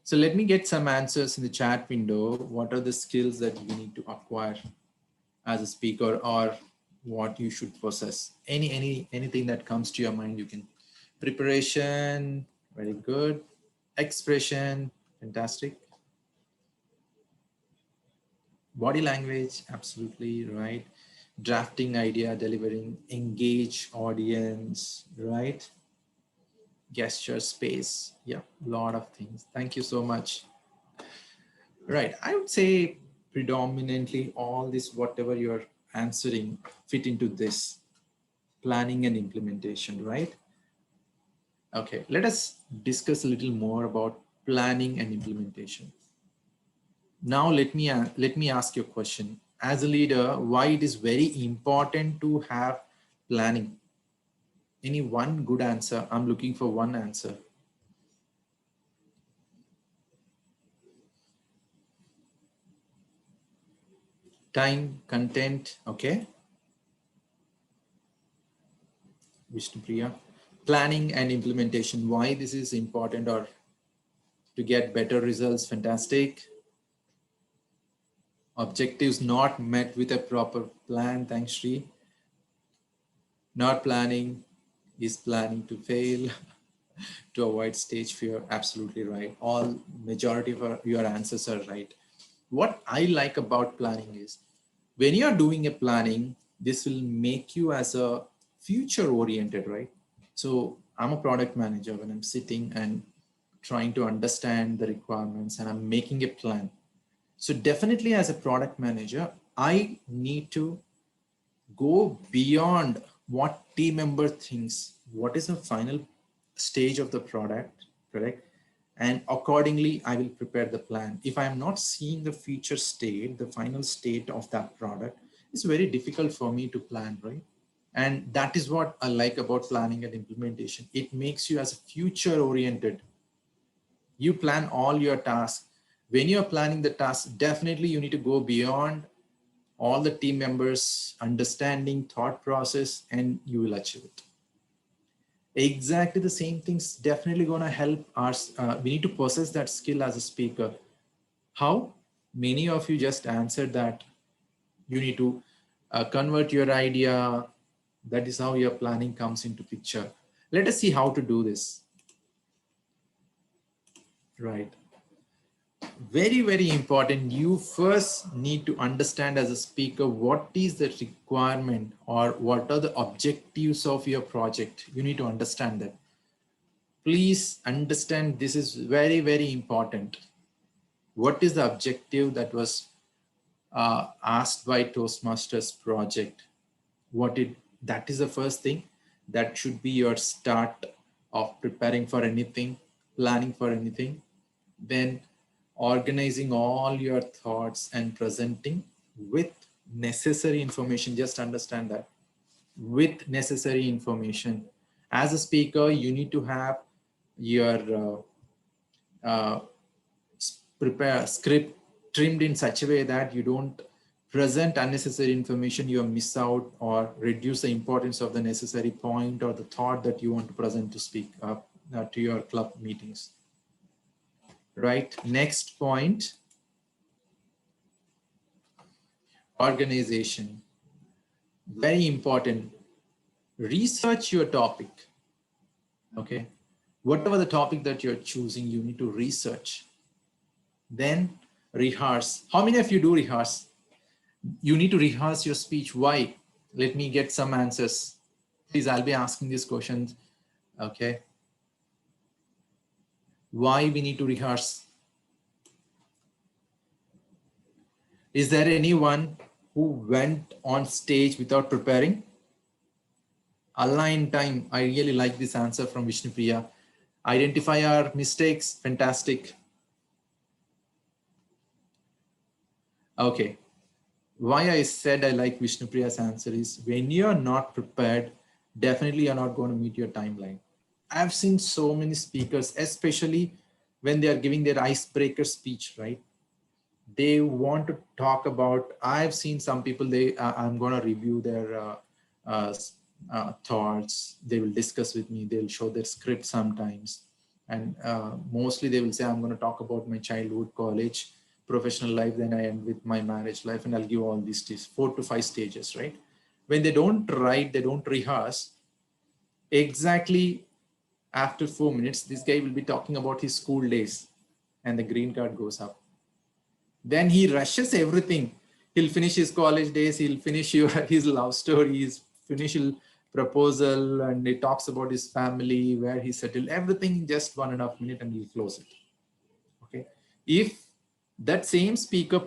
A: so let me get some answers in the chat window. What are the skills that you need to acquire as a speaker, or what you should possess? Anything that comes to your mind, you can. Preparation, very good. Expression, fantastic. Body language, absolutely right. Drafting idea, delivering, engage audience, right? Gesture, space, yeah, a lot of things. Thank you so much. Right, I would say predominantly all this, whatever you're answering, fit into this planning and implementation, right? Okay, let us discuss a little more about planning and implementation. Now let me ask you a question. As a leader, why it is very important to have planning? Any one good answer? I'm looking for one answer. Time, content, okay. Vishnupriya. Planning and implementation, why this is important, or to get better results, fantastic. Objectives not met with a proper plan, thanks Shri. Not planning is planning to fail. To avoid stage fear, absolutely right. All majority of your answers are right. What I like about planning is when you're doing a planning, this will make you as a future oriented, right? So I'm a product manager. When I'm sitting and trying to understand the requirements and I'm making a plan. So definitely as a product manager, I need to go beyond what team member thinks, what is the final stage of the product, correct? And accordingly, I will prepare the plan. If I'm not seeing the future state, the final state of that product, it's very difficult for me to plan, right? And that is what I like about planning and implementation. It makes you as future oriented. You plan all your tasks. When you're planning the task, definitely you need to go beyond all the team members' understanding, thought process, and you will achieve it. Exactly the same things definitely going to help us. We need to possess that skill as a speaker. How? Many of you just answered that you need to convert your idea, That is how your planning comes into picture. Let us see how to do this. Right. Very, very important. You first need to understand as a speaker, what is the requirement or what are the objectives of your project. You need to understand that. Please understand, this is very, very important. What is the objective that was asked by Toastmasters project? That is the first thing. That should be your start of preparing for anything, planning for anything. Then organizing all your thoughts and presenting with necessary information. Just understand that, with necessary information. As a speaker, you need to have your prepare script trimmed in such a way that you don't present unnecessary information, you miss out or reduce the importance of the necessary point or the thought that you want to present to speak up to your club meetings. Right. Next point, organization. Very important. Research your topic. Okay. Whatever the topic that you're choosing, you need to research. Then rehearse. How many of you do rehearse? You need to rehearse your speech. Why? Let me get some answers. Please, I'll be asking these questions. Okay. Why we need to rehearse? Is there anyone who went on stage without preparing? Align time. I really like this answer from Vishnupriya. Identify our mistakes. Fantastic. Okay. Why I said I like Vishnupriya's answer is, when you're not prepared, definitely you're not going to meet your timeline. I've seen so many speakers, especially when they are giving their icebreaker speech, right? They want to talk about, I've seen some people, I'm going to review their thoughts. They will discuss with me. They'll show their script sometimes. And mostly they will say, I'm going to talk about my childhood, college, professional life, then I end with my marriage life, and I'll give all these 4 to 5 stages, right? When they don't write, they don't rehearse, exactly after 4 minutes, this guy will be talking about his school days and the green card goes up. Then he rushes everything. He'll finish his college days, he'll finish his love stories, finish his proposal, and he talks about his family, where he settled, everything in just 1.5 minutes, and he'll close it. Okay. If that same speaker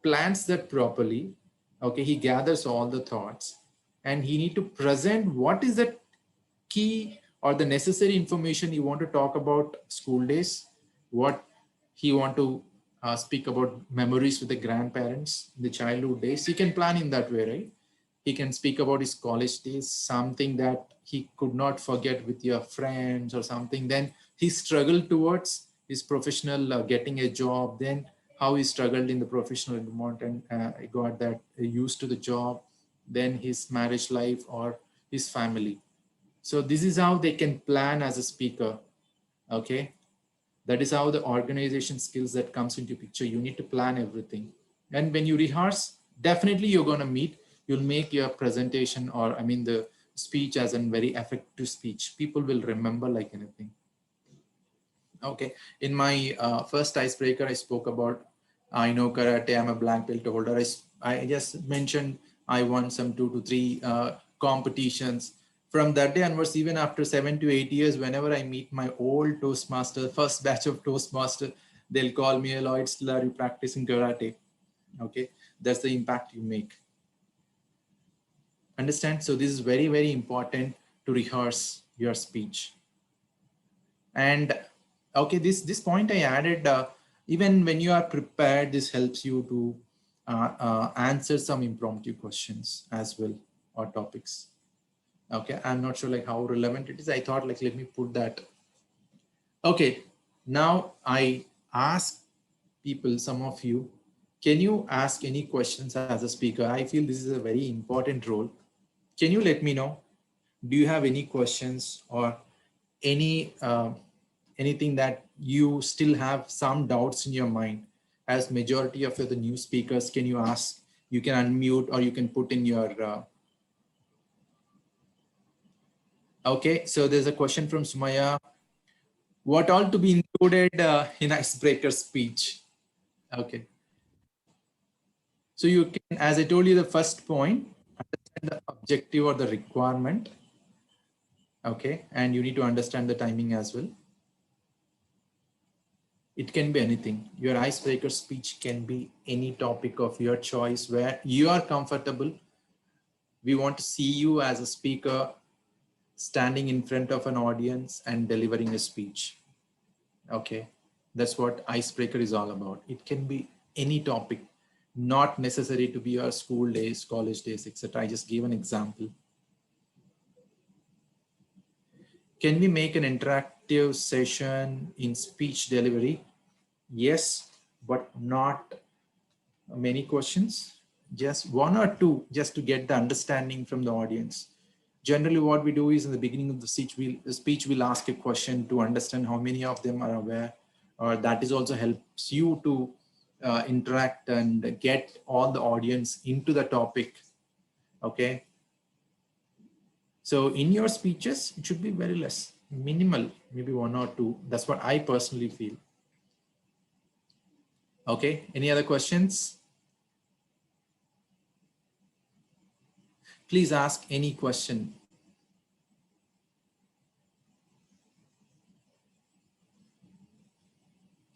A: plans that properly, okay, he gathers all the thoughts and he need to present what is the key or the necessary information you want to talk about school days, what he want to speak about memories with the grandparents, the childhood days. He can plan in that way, right? He can speak about his college days, something that he could not forget with your friends or something. Then he struggled towards his professional getting a job, then how he struggled in the professional environment and got that used to the job, then his marriage life or his family. So this is how they can plan as a speaker. Okay. That is how the organization skills that comes into picture. You need to plan everything. And when you rehearse, definitely you're going to meet, you'll make your presentation, or I mean the speech, as a very effective speech. People will remember like anything. Okay. In my first icebreaker, I spoke about, I know karate, I'm a black belt holder. I just mentioned I won some 2 to 3 competitions. From that day onwards, even after 7 to 8 years, whenever I meet my old Toastmaster, first batch of Toastmaster, they'll call me, Lloyd, still are you practicing karate? Okay, that's the impact you make. Understand? So this is very, very important to rehearse your speech. And okay, this point I added, even when you are prepared, this helps you to answer some impromptu questions as well, or topics. Okay, I'm not sure like how relevant it is. I thought like, let me put that. Okay, now I ask people, some of you, can you ask any questions as a speaker? I feel this is a very important role. Can you let me know? Do you have any questions or any anything that you still have some doubts in your mind? As majority of the new speakers, can you ask? You can unmute or you can put in your Okay, so there's a question from Sumaya. What all to be included in icebreaker speech? Okay. So you can, as I told you, the first point, understand the objective or the requirement. Okay, and you need to understand the timing as well. It can be anything. Your icebreaker speech can be any topic of your choice where you are comfortable. We want to see you as a speaker standing in front of an audience and delivering a speech. Okay, that's what icebreaker is all about. It can be any topic, not necessary to be your school days, college days, etc. I just gave an example. Can we make an interactive session in speech delivery? Yes, but not many questions. Just one or two, just to get the understanding from the audience. Generally, what we do is in the beginning of the speech, we'll ask a question to understand how many of them are aware, or that is also helps you to interact and get all the audience into the topic. Okay. So in your speeches, it should be very less, minimal, maybe one or two. That's what I personally feel. Okay. Any other questions? Please ask any question.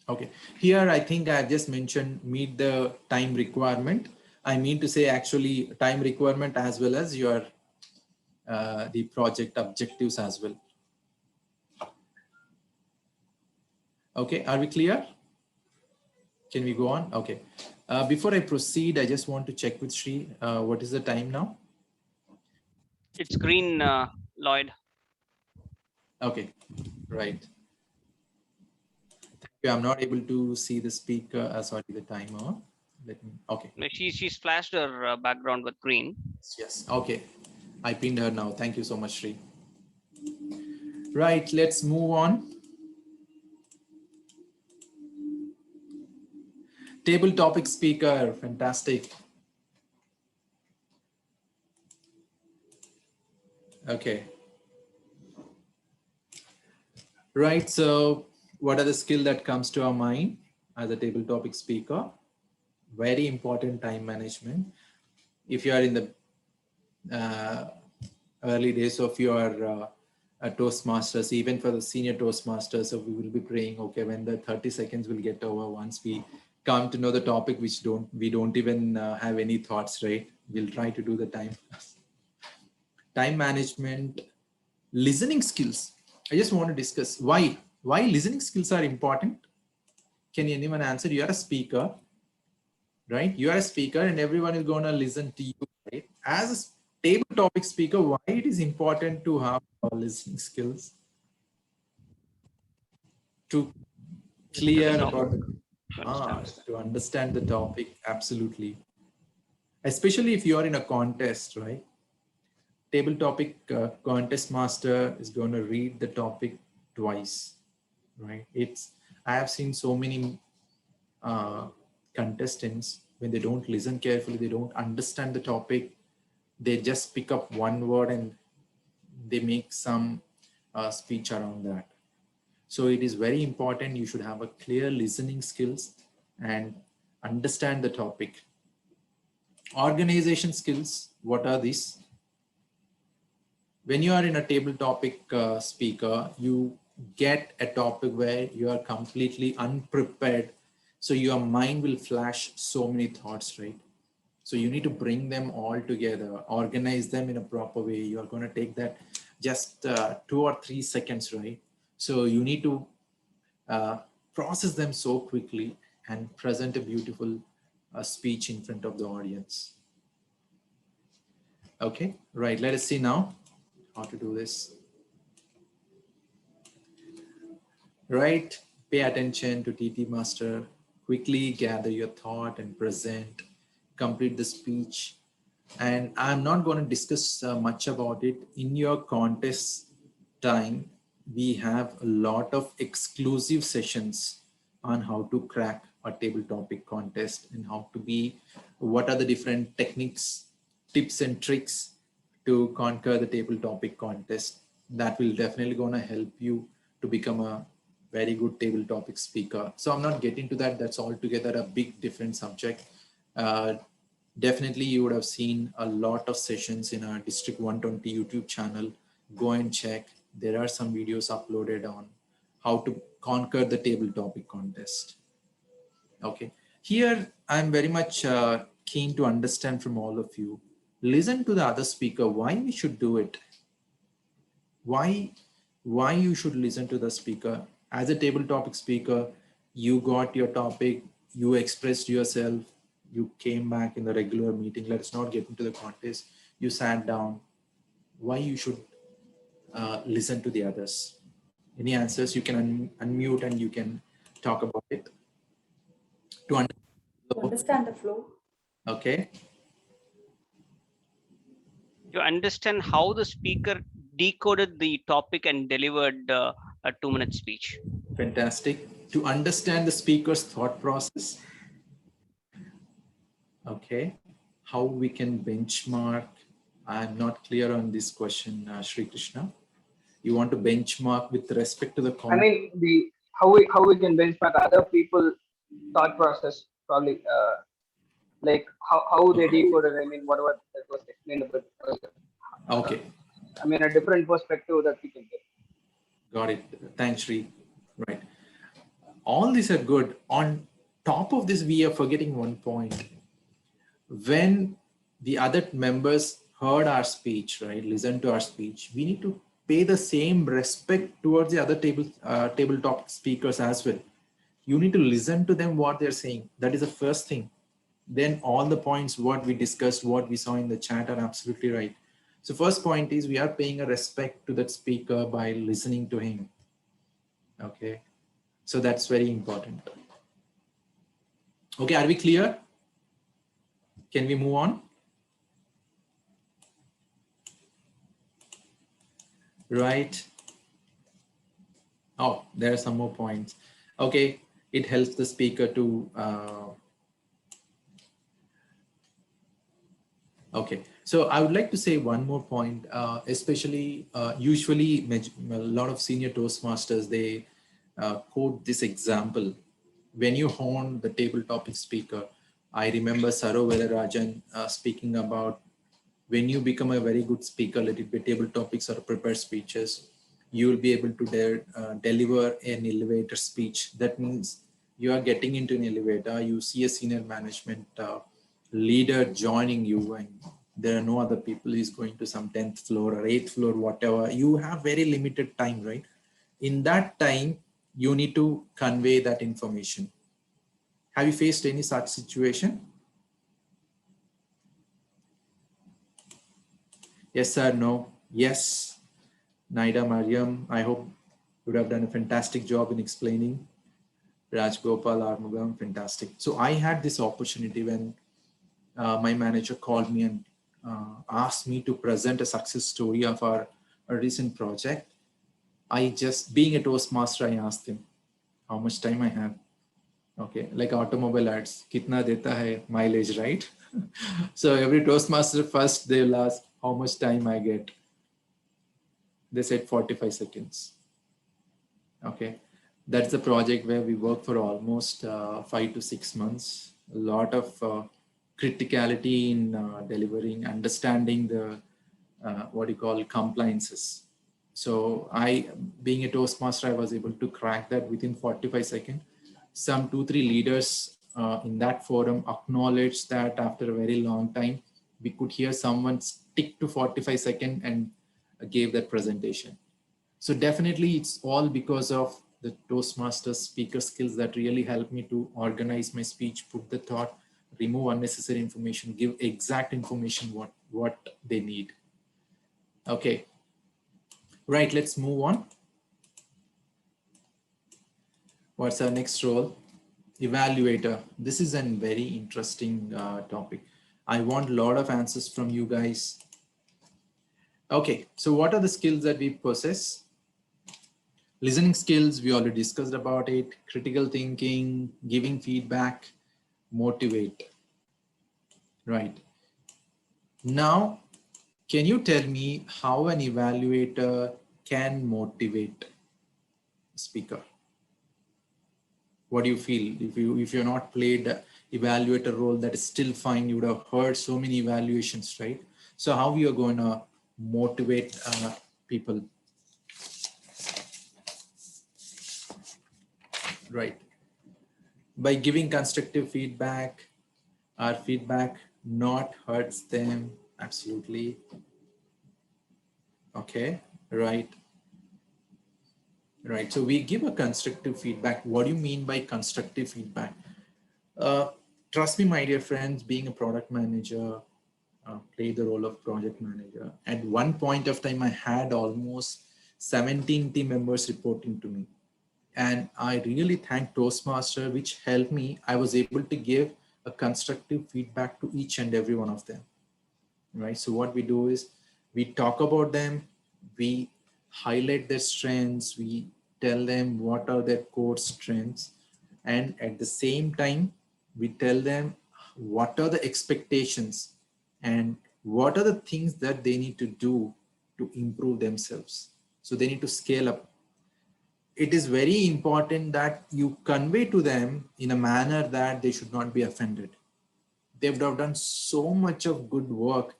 A: Okay, here I think I've just mentioned meet the time requirement. I mean to say actually time requirement as well as your the project objectives as well. Okay, are we clear? Can we go on? Okay. Before I proceed, I just want to check with Sri. What is the time now?
D: It's green, Lloyd.
A: Okay, right. Thank you. I'm not able to see the speaker. Sorry, the timer. Let me. Okay.
D: She's flashed her background with green.
A: Yes. Okay. I pinned her now. Thank you so much, Sri. Right. Let's move on. Table topic speaker. Fantastic. Okay. Right. So what are the skill that comes to our mind as a table topic speaker? Very important, time management. If you are in the early days of your Toastmasters, even for the senior Toastmasters, so we will be praying, okay, when the 30 seconds will get over, once we come to know the topic, which we don't even have any thoughts, right? We'll try to do the time management, listening skills. I just want to discuss why listening skills are important. Can anyone answer? You are a speaker, right? You are a speaker and everyone is going to listen to you, right? As a table topic speaker, why it is important to have listening skills? To clear about to understand the topic, absolutely. Especially if you are in a contest, right? Table topic contest master is going to read the topic twice, right? I have seen so many contestants, when they don't listen carefully, they don't understand the topic, they just pick up one word and they make some speech around that. So it is very important. You should have a clear listening skills and understand the topic. Organization skills, what are these? When you are in a table topic speaker, you get a topic where you are completely unprepared. So your mind will flash so many thoughts, right? So you need to bring them all together, organize them in a proper way. You're going to take that just 2 or 3 seconds, right? So you need to process them so quickly and present a beautiful speech in front of the audience. Okay, right. Let us see now how to do this. Right, pay attention to TT Master. Quickly gather your thought and present, complete the speech. And I'm not going to discuss much about it. In your contest time, we have a lot of exclusive sessions on how to crack a table topic contest and how to be, what are the different techniques, tips and tricks to conquer the table topic contest. that will definitely gonna help you to become a very good table topic speaker. So I'm not getting to that. That's altogether a big different subject. Definitely you would have seen a lot of sessions in our District 120 YouTube channel. Go and check. There are some videos uploaded on how to conquer the table topic contest. Okay. Here, I'm very much keen to understand from all of you. Listen to the other speaker, why we should do it. Why you should listen to the speaker. As a table topic speaker, you got your topic, you expressed yourself, you came back in the regular meeting. Let's not get into the contest. You sat down. Why you should listen to the others? Any answers? You can unmute and you can talk about it. To
F: Understand the flow.
A: Okay.
D: To understand how the speaker decoded the topic and delivered a 2-minute speech.
A: Fantastic. To understand the speaker's thought process. Okay. How we can benchmark. I'm not clear on this question, Sri Krishna. You want to benchmark with respect to the
G: I mean, the how we can benchmark other people thought process, probably like how they decoded. I mean, whatever that was explained about.
A: Okay.
G: I mean, a different perspective that we can get.
A: Got it. Thanks, Sri. Right. All these are good. On top of this, we are forgetting one point. When the other members heard our speech, right, listened to our speech, we need to pay the same respect towards the other tabletop speakers as well. You need to listen to them, what they're saying. That is the first thing. Then all the points, what we discussed, what we saw in the chat are absolutely right. So first point is we are paying a respect to that speaker by listening to him. Okay. So that's very important. Okay, are we clear? Can we move on? Right. Oh, there are some more points. Okay, it helps the speaker to okay, so I would like to say one more point, especially usually a lot of senior Toastmasters, they quote this example. When you hone the table topic speaker, I remember Saro Velarajan speaking about when you become a very good speaker, let it be table topics or prepared speeches, you will be able to deliver an elevator speech. That means you are getting into an elevator, you see a senior management leader joining you and there are no other people, he's going to some 10th floor or 8th floor, whatever. You have very limited time, right? In that time, you need to convey that information. Have you faced any such situation? Yes, sir, no. Yes. Naida Mariam, I hope you would have done a fantastic job in explaining. Raj Gopal Armugam, fantastic. So I had this opportunity when my manager called me and asked me to present a success story of a recent project. I just, being a Toastmaster, I asked him how much time I have. Okay, like automobile ads, kitna deta hai mileage, right? So every Toastmaster first they'll ask how much time I get. They said 45 seconds. Okay, that's the project where we work for almost 5 to 6 months. A lot of criticality in delivering, understanding the what you call compliances. So I, being a Toastmaster, I was able to crack that within 45 seconds. Some 2-3 leaders in that forum acknowledged that after a very long time, we could hear someone stick to 45 seconds and gave that presentation. So definitely it's all because of the Toastmasters speaker skills that really helped me to organize my speech, put the thought, remove unnecessary information, give exact information what they need. Okay, right, let's move on. What's our next role? Evaluator. This is a very interesting topic. I want a lot of answers from you guys. Okay, so what are the skills that we possess? Listening skills, we already discussed about it. Critical thinking, giving feedback, motivate. Right. Now, can you tell me how an evaluator can motivate speaker? What do you feel? If you're not played evaluator role, that is still fine. You would have heard so many evaluations, right? So how you are going to motivate people? Right. By giving constructive feedback. Our feedback not hurts them. Absolutely. Okay. Right. Right. So we give a constructive feedback. What do you mean by constructive feedback? Trust me, my dear friends, being a product manager, play the role of project manager. At one point of time, I had almost 17 team members reporting to me. And I really thank Toastmaster, which helped me. I was able to give a constructive feedback to each and every one of them. Right. So what we do is we talk about them, we highlight their strengths, we tell them what are their core strengths. And at the same time, we tell them what are the expectations and what are the things that they need to do to improve themselves. So they need to scale up. It is very important that you convey to them in a manner that they should not be offended. They would have done so much of good work,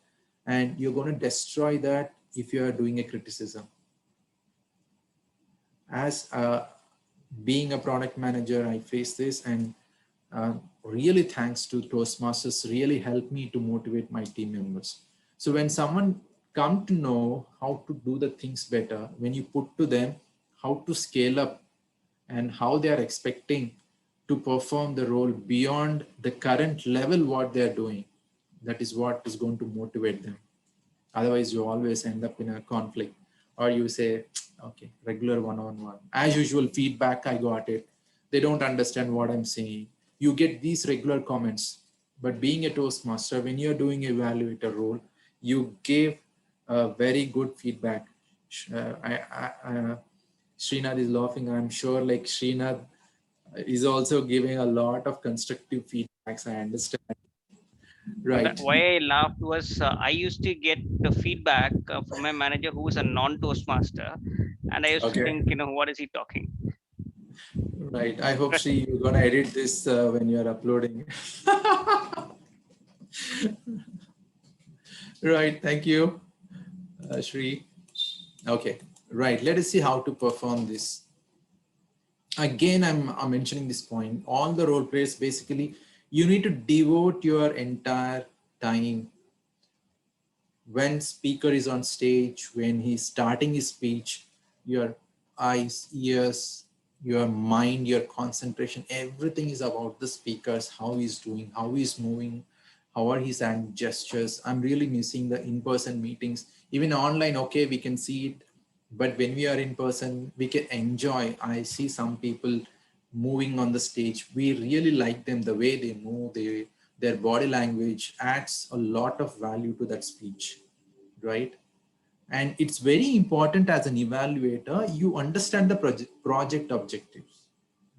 A: and you're going to destroy that if you are doing a criticism. As being a product manager, I face this, and really thanks to Toastmasters really helped me to motivate my team members. So when someone come to know how to do the things better, when you put to them how to scale up and how they are expecting to perform the role beyond the current level what they are doing, that is what is going to motivate them. Otherwise you always end up in a conflict, or you say, okay, regular one-on-one, as usual feedback, I got it, they don't understand what I'm saying. You get these regular comments. But being a Toastmaster, when you're doing evaluator role, you give very good feedback. Srinath is laughing. I'm sure like Srinath is also giving a lot of constructive feedbacks. I understand. Right.
D: Why I laughed was I used to get the feedback from my manager who was a non-Toastmaster, and I used to
A: Okay.
D: think, what is he talking?
A: Right. I hope you're gonna edit this when you're uploading. Right. Thank you, Shri. Okay. Right. Let us see how to perform this. Again, I'm mentioning this point. All the role players, basically, you need to devote your entire time when speaker is on stage, when he's starting his speech, your eyes, ears, your mind, your concentration, everything is about the speakers, how he's doing, how he's moving, how are his hand gestures. I'm really missing the in-person meetings. Even online, okay, we can see it, but when we are in person, we can enjoy. I see some people moving on the stage. We really like them, the way they move, their body language adds a lot of value to that speech, right? And it's very important as an evaluator, you understand the project objectives,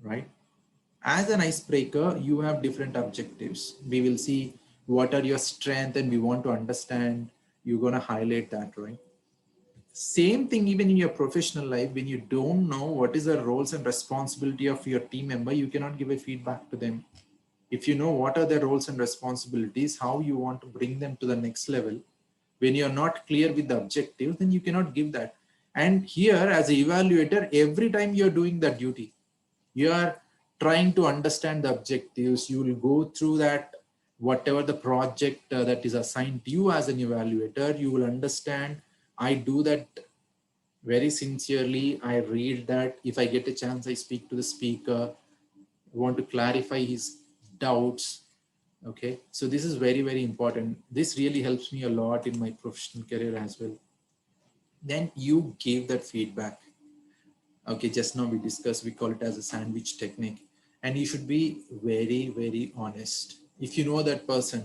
A: right? As an icebreaker, you have different objectives. We will see what are your strengths and we want to understand, you're going to highlight that, right? Same thing even in your professional life, when you don't know what is the roles and responsibility of your team member, you cannot give a feedback to them. If you know what are their roles and responsibilities, how you want to bring them to the next level, when you're not clear with the objective, then you cannot give that. And here as an evaluator, every time you're doing that duty, you are trying to understand the objectives. You will go through that, whatever the project that is assigned to you as an evaluator, you will understand. I do that very sincerely. I read that. If I get a chance, I speak to the speaker. I want to clarify his doubts. Okay, so this is very, very important. This really helps me a lot in my professional career as well. Then you give that feedback. Okay, just now we discussed, we call it as a sandwich technique. And you should be very, very honest. If you know that person,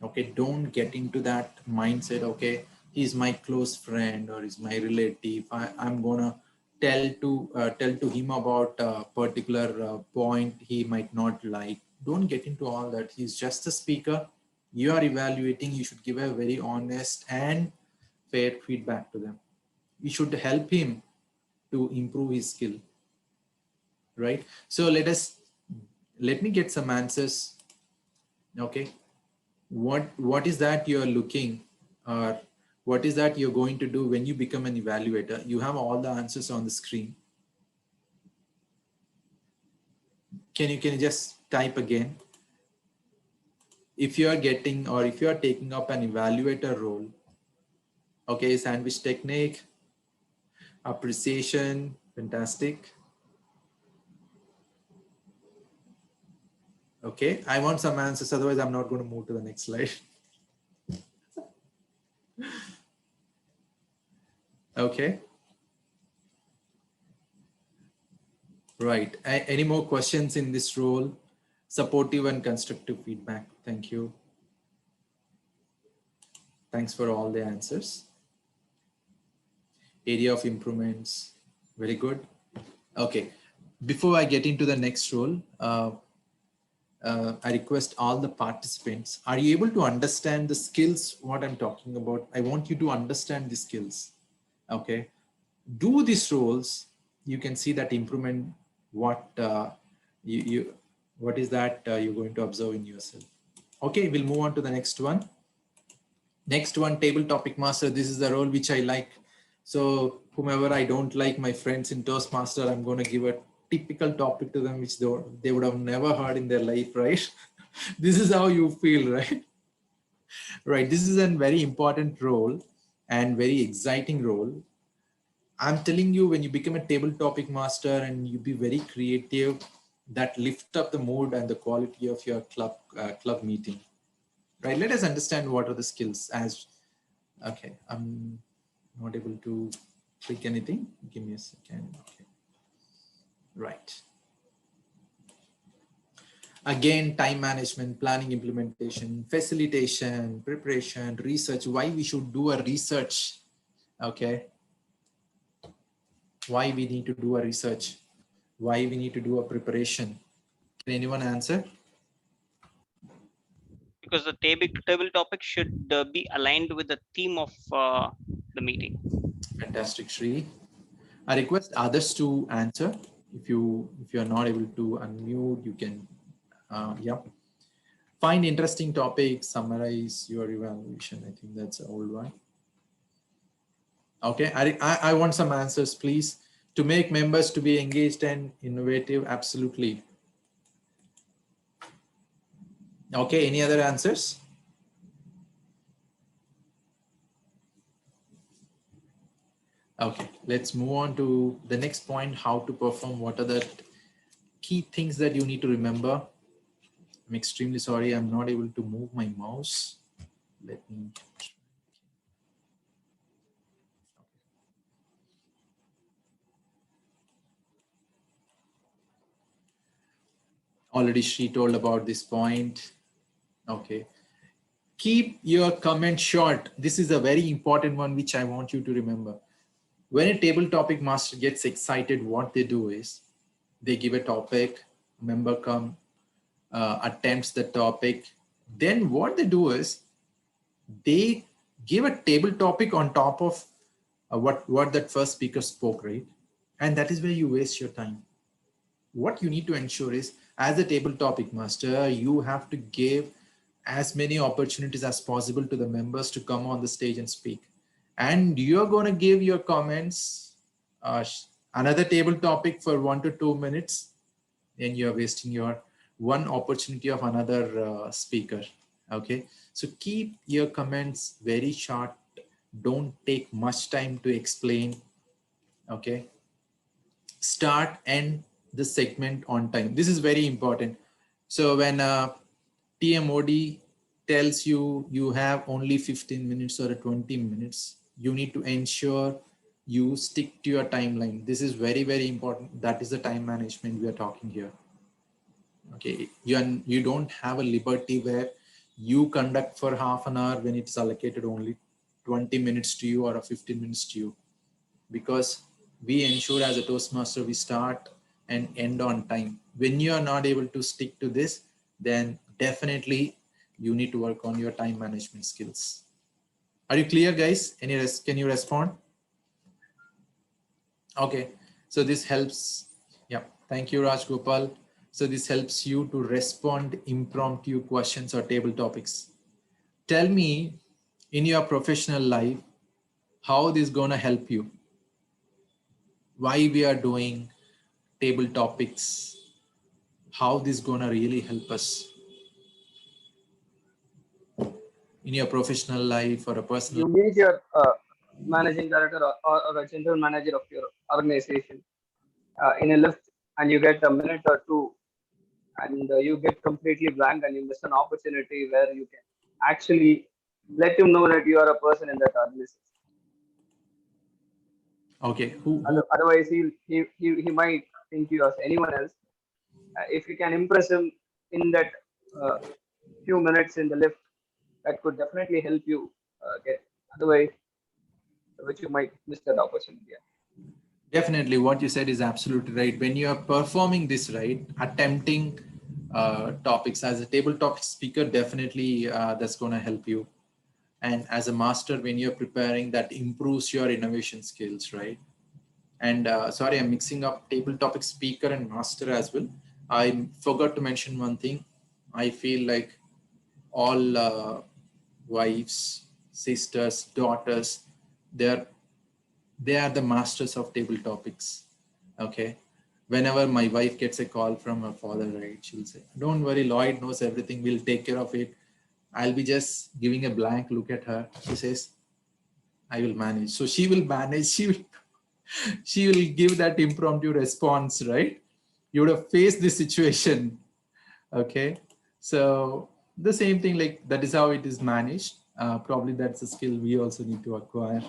A: okay, don't get into that mindset, okay, he's my close friend or he's my relative, I'm gonna tell to him about a particular point he might not like. Don't get into all that. He's just a speaker. You are evaluating. You should give a very honest and fair feedback to them. we should help him to improve his skill, right? So let me get some answers. Okay, what is that you're looking, or what is that you're going to do when you become an evaluator? You have all the answers on the screen. Can you just type again? If you are getting, or if you are taking up an evaluator role, okay, sandwich technique, appreciation, fantastic. Okay, I want some answers, otherwise I'm not going to move to the next slide. Okay. Right. Any more questions in this role? Supportive and constructive feedback. Thank you. Thanks for all the answers. Area of improvements. Very good. Okay. Before I get into the next role, I request all the participants, are you able to understand the skills, what I'm talking about? I want you to understand the skills. Okay. Do these roles, you can see that improvement, what what is that you're going to observe in yourself. Okay, we'll move on to the next one. Next one, table topic master. This is the role which I like. So whomever I don't like, my friends in Toastmaster, I'm going to give a typical topic to them which they would have never heard in their life, right? This is how you feel, right? Right. This is a very important role and very exciting role. I'm telling you, when you become a table topic master and you be very creative, that lift up the mood and the quality of your club meeting, right? Let us understand what are the skills. As okay, I'm not able to click anything. Give me a second. Okay, right. Again, time management, planning, implementation, facilitation, preparation, research. Why we should do a research? Okay. Why we need to do a research, why we need to do a preparation. Can anyone answer?
D: Because the table topic should be aligned with the theme of the meeting.
A: Fantastic, Shri. I request others to answer. If you are not able to unmute, you can, yeah. Find interesting topics, summarize your evaluation. I think that's an old one. Okay, I want some answers, please. To make members to be engaged and innovative, absolutely. Okay, any other answers? Okay, let's move on to the next point, how to perform. What are the key things that you need to remember? I'm extremely sorry, I'm not able to move my mouse. Let me. Already she told about this point. Okay. Keep your comment short. This is a very important one, which I want you to remember. When a table topic master gets excited, what they do is they give a topic, member come, attempts the topic. Then what they do is they give a table topic on top of what that first speaker spoke, right? And that is where you waste your time. What you need to ensure is, as a table topic master, you have to give as many opportunities as possible to the members to come on the stage and speak. And you're going to give your comments, another table topic for 1 to 2 minutes, then you're wasting your one opportunity of another speaker. Okay, so keep your comments very short. Don't take much time to explain. Okay, start and the segment on time. This is very important. So when TMOD tells you you have only 15 minutes or 20 minutes, you need to ensure you stick to your timeline. This is very, very important. That is the time management we are talking here. Okay, you don't have a liberty where you conduct for half an hour when it's allocated only 20 minutes to you or 15 minutes to you, because we ensure as a Toastmaster we start and end on time. When you are not able to stick to this, then definitely you need to work on your time management skills. Are you clear, guys? Can you respond? Okay, so this helps. Yeah, thank you, Raj Gopal. So this helps you to respond impromptu questions or table topics. Tell me in your professional life, how this gonna help you? Why we are doing table topics? How this gonna really help us in your professional life or a personal?
G: You meet your managing director or a general manager of your organization in a lift, and you get a minute or two, and you get completely blank, and you miss an opportunity where you can actually let him know that you are a person in that organization.
A: Okay, who?
G: Otherwise, he might think you as anyone else. If you can impress him in that uh, few minutes in the lift, that could definitely help you get. Otherwise, which you might miss that opportunity.
A: Definitely, what you said is absolutely right. When you are performing this right, attempting topics as a tabletop speaker, definitely that's going to help you. And as a master, when you're preparing, that improves your innovation skills, right? And sorry, I'm mixing up table topic speaker and master as well. I forgot to mention one thing. I feel like all wives, sisters, daughters, they're they are the masters of table topics. Okay. Whenever my wife gets a call from her father, right, she'll say, "Don't worry, Lloyd knows everything. We'll take care of it." I'll be just giving a blank look at her. She says, "I will manage." So she will manage. She will give that impromptu response, right? You would have faced this situation. Okay. So the same thing, like that is how it is managed. Probably that's a skill we also need to acquire.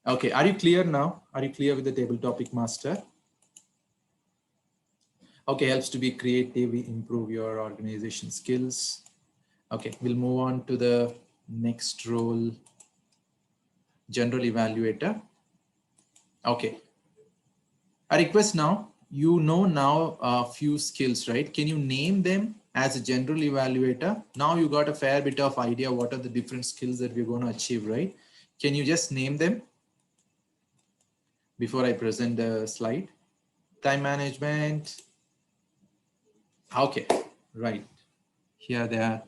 A: Okay, are you clear now? Are you clear with the table topic master? Okay, helps to be creative, improve your organization skills. Okay, we'll move on to the next role, general evaluator. Okay, I request now, you know now a few skills, right? Can you name them as a general evaluator? Now you got a fair bit of idea what are the different skills that we're going to achieve, right? Can you just name them before I present the slide? Time management. Okay, right. Here they are.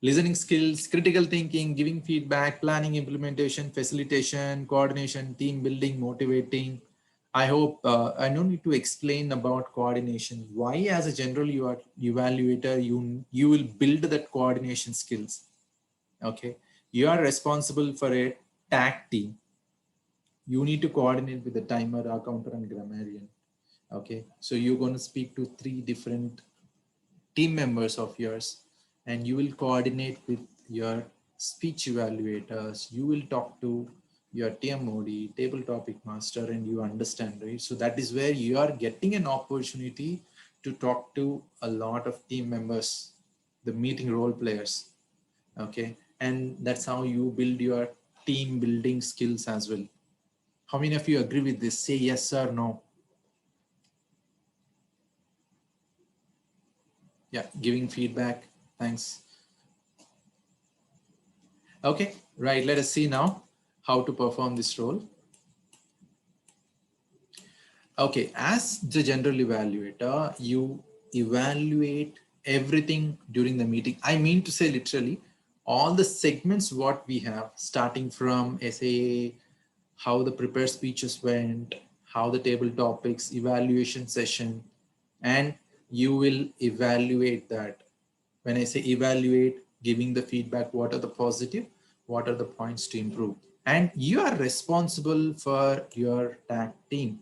A: Listening skills, critical thinking, giving feedback, planning, implementation, facilitation, coordination, team building, motivating. I hope I don't need to explain about coordination. Why as a general evaluator, you will build that coordination skills. Okay. You are responsible for a tag team. You need to coordinate with the timer, accountant, and grammarian. Okay. So you're going to speak to 3 different team members of yours, and you will coordinate with your speech evaluators. You will talk to your TMOD, table topic master, and you understand, right? So that is where you are getting an opportunity to talk to a lot of team members, the meeting role players. Okay. And that's how you build your team building skills as well. How many of you agree with this? Say yes or no. Yeah, giving feedback. Thanks. Okay, right. Let us see now how to perform this role. Okay, as the general evaluator, you evaluate everything during the meeting. I mean to say literally all the segments what we have, starting from SAA, how the prepared speeches went, how the table topics, evaluation session, and you will evaluate that. When I say evaluate, giving the feedback, what are the positive, what are the points to improve? And you are responsible for your tag team,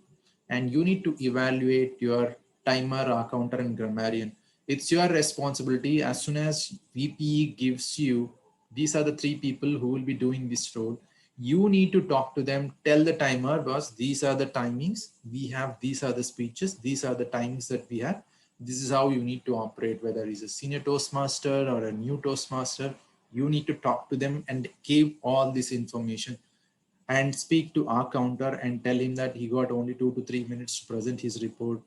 A: and you need to evaluate your timer, accountant, and grammarian. It's your responsibility. As soon as VPE gives you, these are the 3 people who will be doing this role, you need to talk to them, tell the timer, boss, these are the timings we have, these are the speeches, these are the timings that we have. This is how you need to operate, whether he's a senior Toastmaster or a new Toastmaster. You need to talk to them and give all this information, and speak to our counter and tell him that he got only 2 to 3 minutes to present his report.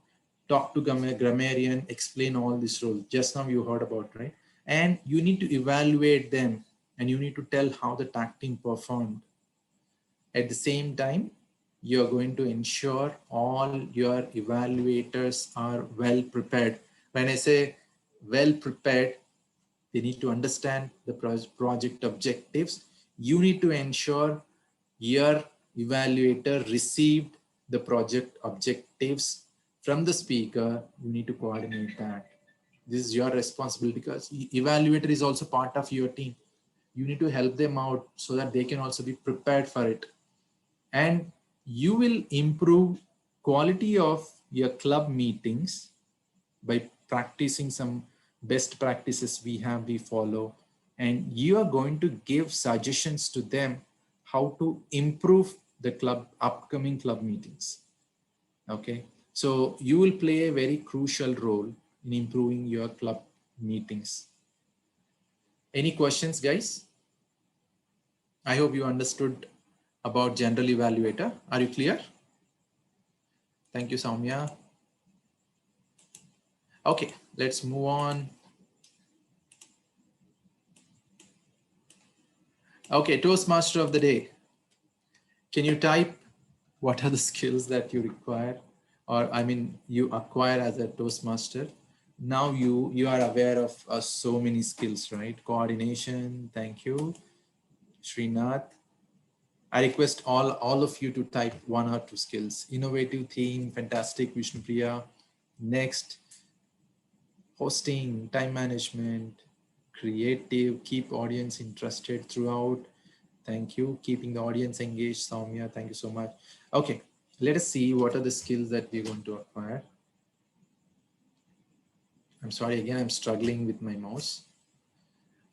A: Talk to grammarian, explain all this role. Just now you heard about, right? And you need to evaluate them, and you need to tell how the tag team performed. At the same time, you're going to ensure all your evaluators are well prepared. When I say well prepared, they need to understand the project objectives. You need to ensure your evaluator received the project objectives from the speaker. You need to coordinate that. This is your responsibility because evaluator is also part of your team. You need to help them out so that they can also be prepared for it. And you will improve quality of your club meetings by practicing some best practices we follow, and you are going to give suggestions to them how to improve the upcoming club meetings. Okay, so you will play a very crucial role in improving your club meetings. Any questions, guys? I hope you understood about general evaluator. Are you clear? Thank you, Soumya. Okay, let's move on. Okay, Toastmaster of the day. Can you type what are the skills that you require, or I mean, you acquire as a Toastmaster? Now you are aware of so many skills, right? Coordination, thank you. Srinath. I request all of you to type 1 or 2 skills. Innovative theme, fantastic, Vishnupriya. Next, hosting, time management, creative, keep audience interested throughout. Thank you. Keeping the audience engaged, Soumya, thank you so much. Okay, let us see what are the skills that we're going to acquire. I'm sorry, again, I'm struggling with my mouse.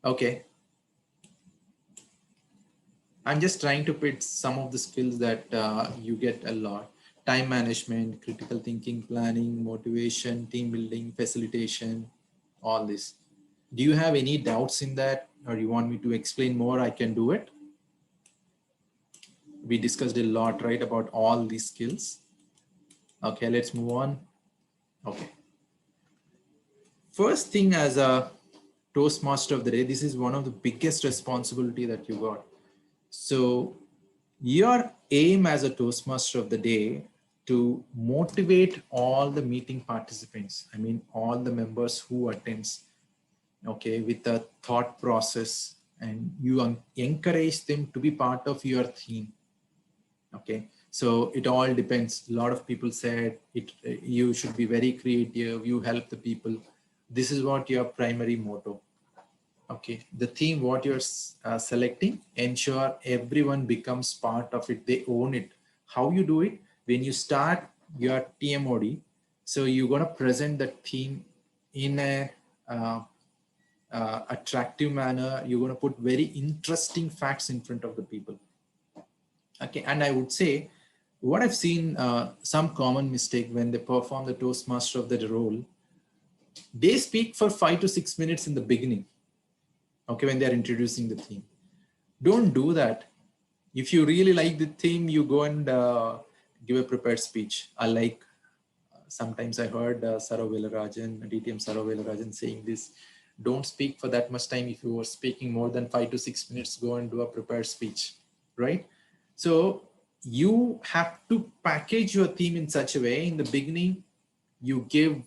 A: Okay. I'm just trying to put some of the skills that you get a lot. Time management, critical thinking, planning, motivation, team building, facilitation, all this. Do you have any doubts in that, or you want me to explain more? I can do it. We discussed a lot, right, about all these skills. Okay, let's move on. Okay. First thing, as a Toastmaster of the day, this is one of the biggest responsibility that you got. So your aim as a Toastmaster of the day to motivate all the meeting participants, I mean, all the members who attends, okay, with a thought process, and you encourage them to be part of your theme. Okay, so it all depends. A lot of people said you should be very creative, you help the people. This is what your primary motto. Okay, the theme what you're selecting, ensure everyone becomes part of it, they own it. How you do it? When you start your TMOD, so you're going to present the theme in a attractive manner. You're going to put very interesting facts in front of the people. Okay, and I would say what I've seen, some common mistake when they perform the Toastmaster of the role, they speak for 5 to 6 minutes in the beginning. Okay, when they're introducing the theme. Don't do that. If you really like the theme, you go and give a prepared speech. Sometimes I heard Saro Velarajan, DTM Saro Velarajan saying this, don't speak for that much time. If you were speaking more than 5 to 6 minutes, go and do a prepared speech, right? So you have to package your theme in such a way. In the beginning, you give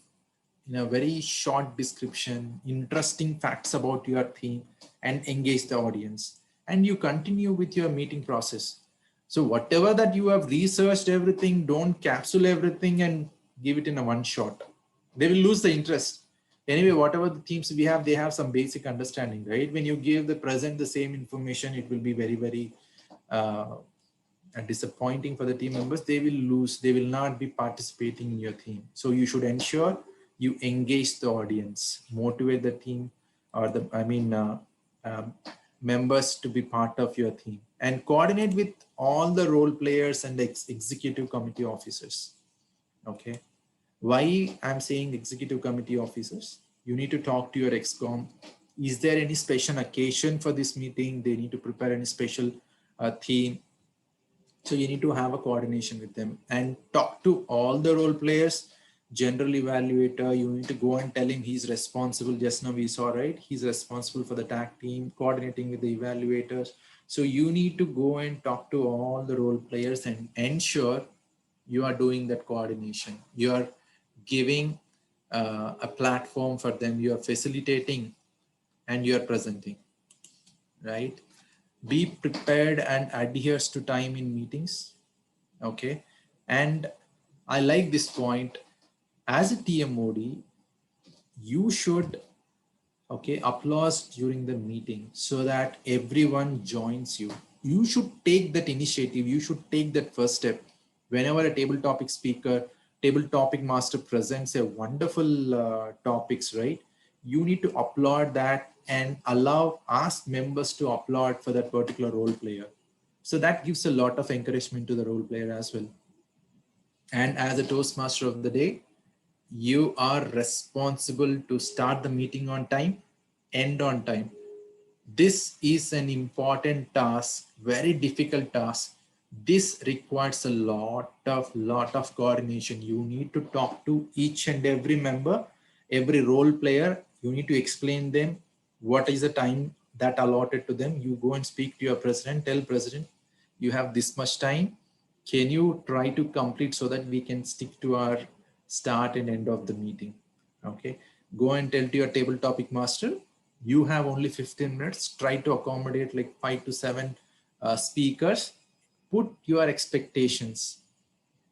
A: in a very short description, interesting facts about your theme, and engage the audience. And you continue with your meeting process. So whatever that you have researched everything, don't capsule everything and give it in a one shot. They will lose the interest. Anyway, whatever the themes we have, they have some basic understanding, right? When you give the same information, it will be very, very disappointing for the team members. They will lose, they will not be participating in your theme. So you should ensure you engage the audience, motivate the team, or members to be part of your team, and coordinate with all the role players and the executive committee officers. Okay, why I'm saying executive committee officers? You need to talk to your excom. Is there any special occasion for this meeting? They need to prepare any special theme. So you need to have a coordination with them and talk to all the role players. general evaluator, you need to go and tell him he's responsible. Just now we saw, right? He's responsible for the tag team, coordinating with the evaluators. So you need to go and talk to all the role players and ensure you are doing that coordination. You are giving a platform for them. You are facilitating and you are presenting, right? Be prepared and adheres to time in meetings. Okay. And I like this point. As a TMOD, you should, okay, applause during the meeting so that everyone joins you. You should take that initiative. You should take that first step. Whenever a table topic speaker, table topic master presents a wonderful topics, right? You need to applaud that and ask members to applaud for that particular role player. So that gives a lot of encouragement to the role player as well. And as a Toastmaster of the day, you are responsible to start the meeting on time, end on time. This is an important task, very difficult task. This requires a lot of coordination. You need to talk to each and every member, every role player. You need to explain them what is the time that allotted to them. You go and speak to your president, tell president, you have this much time. Can you try to complete so that we can stick to our start and end of the meeting? Okay. Go and tell to your table topic master, you have only 15 minutes. Try to accommodate like 5 to 7 speakers. Put your expectations,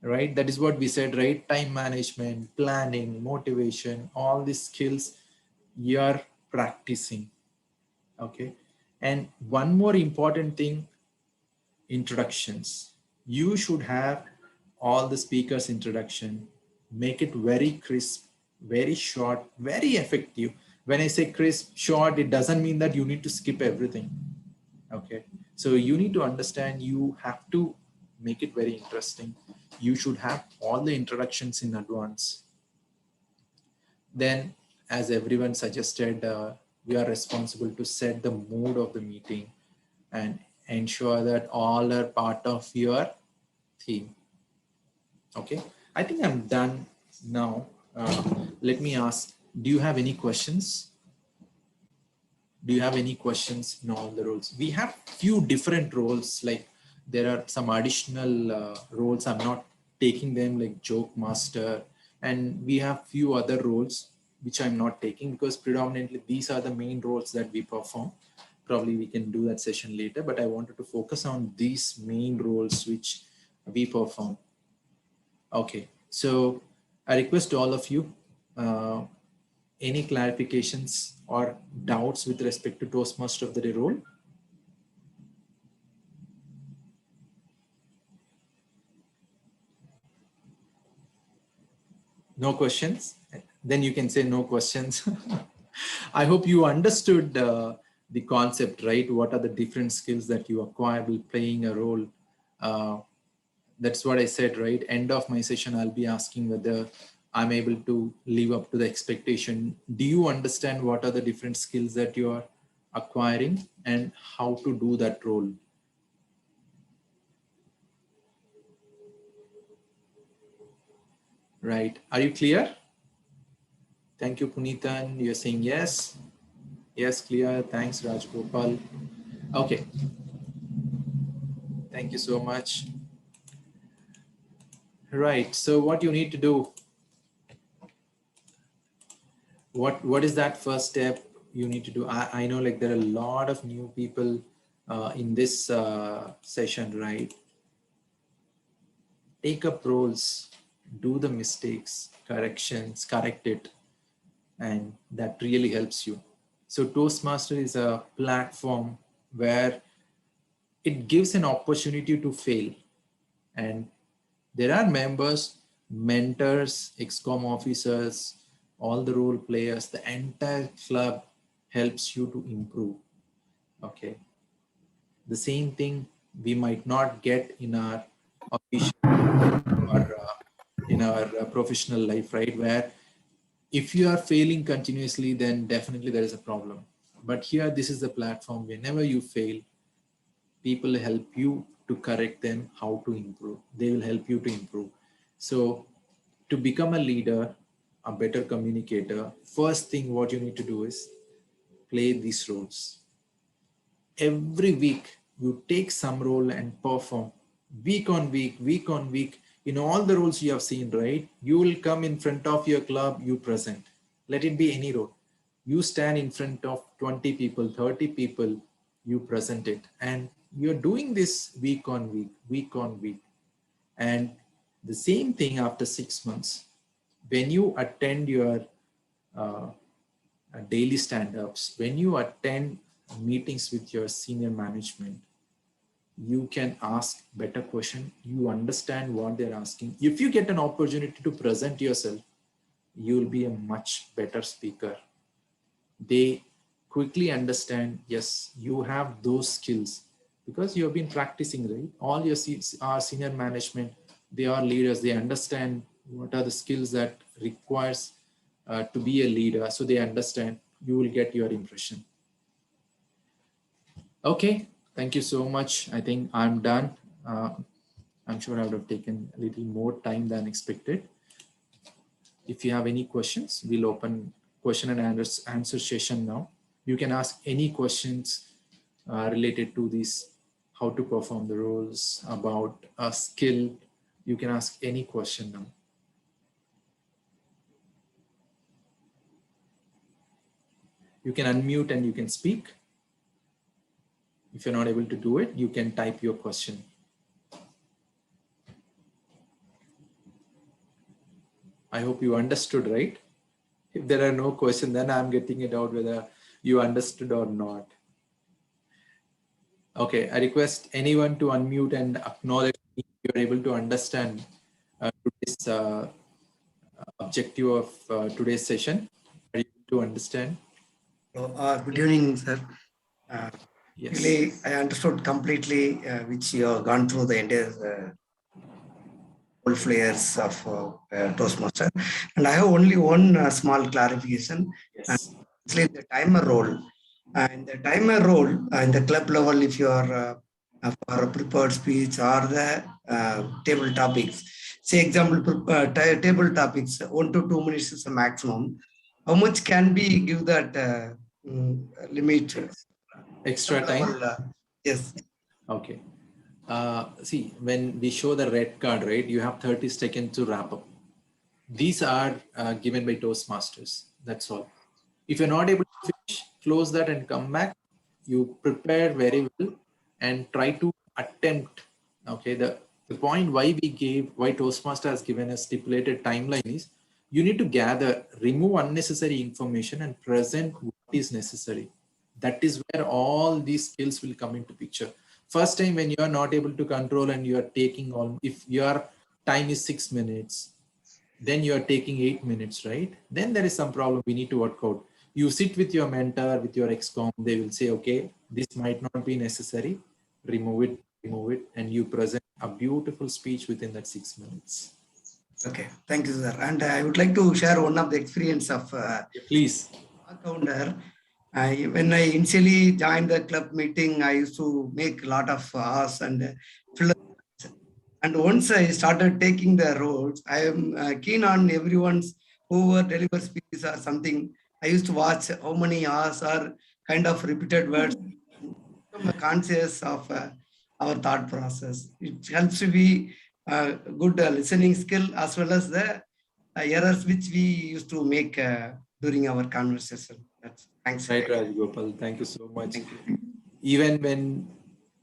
A: right? That is what we said, right? Time management, planning, motivation, all these skills you're practicing. Okay. And one more important thing, introductions. You should have all the speakers' introduction, make it very crisp, very short, very effective. When I say crisp, short, it doesn't mean that you need to skip everything. Okay. So you need to understand, you have to make it very interesting. You should have all the introductions in advance. Then, as everyone suggested, we are responsible to set the mood of the meeting and ensure that all are part of your theme. Okay, I think I'm done now. Let me ask, do you have any questions? Do you have any questions in all the roles? We have few different roles, like there are some additional roles. I'm not taking them, like joke master, and we have few other roles which I'm not taking because predominantly these are the main roles that we perform. Probably we can do that session later, but I wanted to focus on these main roles which we perform. Okay, so I request all of you, any clarifications or doubts with respect to Toastmaster of the Day role? No questions? Then you can say no questions. I hope you understood the concept, right? What are the different skills that you acquire while playing a role? That's what I said, right? End of my session, I'll be asking whether I'm able to live up to the expectation. Do you understand what are the different skills that you are acquiring and how to do that role? Right. Are you clear? Thank you, Puneethan. You're saying yes. Yes, clear. Thanks, Rajgopal. Okay. Thank you so much. Right. So what you need to do, what is that first step you need to do? I know like there are a lot of new people in this session, right? Take up roles, do the mistakes, corrections, correct it. And that really helps you. So Toastmaster is a platform where it gives an opportunity to fail. And there are members, mentors, XCOM officers, all the role players, the entire club helps you to improve. Okay. The same thing we might not get in our official or in our professional life, right? Where if you are failing continuously, then definitely there is a problem. But here, this is the platform. Whenever you fail, people help you to correct them, how to improve. They will help you to improve. So to become a leader, a better communicator, first thing what you need to do is play these roles. Every week you take some role and perform week on week in all the roles you have seen, right? You will come in front of your club, you present. Let it be any role. You stand in front of 20 people, 30 people, you present it. And you're doing this week on week. And the same thing after 6 months, when you attend your daily stand-ups, when you attend meetings with your senior management, you can ask better question. You understand what they're asking. If you get an opportunity to present yourself, you will be a much better speaker. They quickly understand, yes, you have those skills because you have been practicing, right? All your our senior management, they are leaders. They understand what are the skills that requires to be a leader. So they understand, you will get your impression. Okay, thank you so much. I think I'm done. I'm sure I would have taken a little more time than expected. If you have any questions, we'll open question and answer session now. You can ask any questions related to this, how to perform the roles, about a skill. You can ask any question now. You can unmute and you can speak. If you're not able to do it, you can type your question. I hope you understood, right? If there are no questions, then I'm getting it out whether you understood or not. Okay, I request anyone to unmute and acknowledge if you're able to understand today's objective of today's session. Are you able to understand?
H: Good evening, sir.
A: Yes.
H: Really, I understood completely which you have gone through the entire whole flavors of Toastmaster. And I have only one small clarification.
A: Yes.
H: Actually, the timer role. And the timer role in the club level, if you are for a prepared speech or the table topics, say example, table topics, 1 to 2 minutes is the maximum. How much can we give that limit?
A: Extra time?
H: Yes.
A: Okay. See, when we show the red card, right, you have 30 seconds to wrap up. These are given by Toastmasters. That's all. If you're not able to finish, close that and come back. You prepare very well and try to attempt. Okay, the point why Toastmaster has given a stipulated timeline is you need to gather, remove unnecessary information and present what is necessary. That is where all these skills will come into picture. First time when you are not able to control and you are taking on, if your time is 6 minutes, then you are taking 8 minutes, right? Then there is some problem we need to work out. You sit with your mentor, with your ex-com, they will say, okay, this might not be necessary, remove it, and you present a beautiful speech within that 6 minutes.
H: Okay, thank you, sir. And I would like to share one of the experience of
A: please.
H: Founder. When I initially joined the club meeting, I used to make a lot of hours and fill. And once I started taking the roles, I am keen on everyone's whoever delivers speeches or something. I used to watch how many hours are kind of repeated words. I'm conscious of our thought process. It helps to be a good listening skill as well as the errors which we used to make during our conversation. Thanks.
A: Right, Rajgopal. Thank you so much. Even when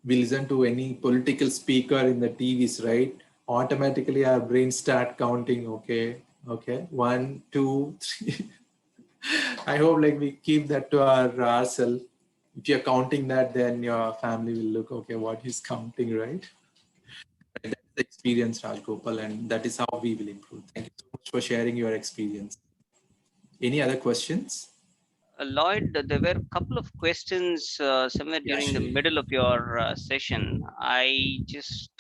A: we listen to any political speaker in the TVs, right? Automatically our brains start counting. Okay, 1, 2, 3. I hope like we keep that to ourselves. If you're counting that, then your family will look, okay, what he's counting, right? That's the experience, Rajgopal, and that is how we will improve. Thank you so much for sharing your experience. Any other questions?
D: Lloyd, there were a couple of questions somewhere during the middle of your session. I just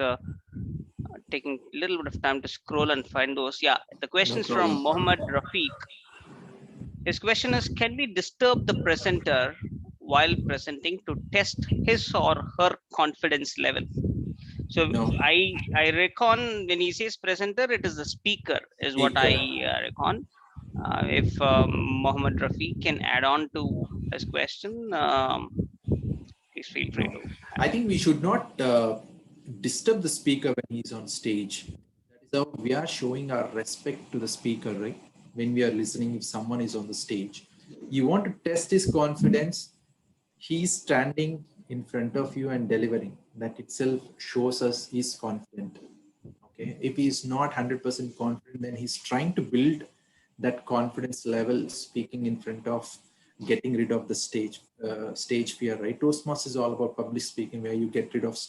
D: taking a little bit of time to scroll and find those. Yeah, the questions from Mohammed Rafiq. His question is, can we disturb the presenter while presenting to test his or her confidence level? So
A: No.
D: I reckon when he says presenter, it is the speaker, is what I reckon. If Mohammed Rafi can add on to his question, please feel free to.
A: I think we should not disturb the speaker when he's on stage. That is how we are showing our respect to the speaker, right? When we are listening, if someone is on the stage, you want to test his confidence. He's standing in front of you and delivering. That itself shows us he's confident. Okay. If he is not 100% confident, then he's trying to build that confidence level, speaking in front of, getting rid of the stage fear, right? Toastmasters is all about public speaking, where you get rid of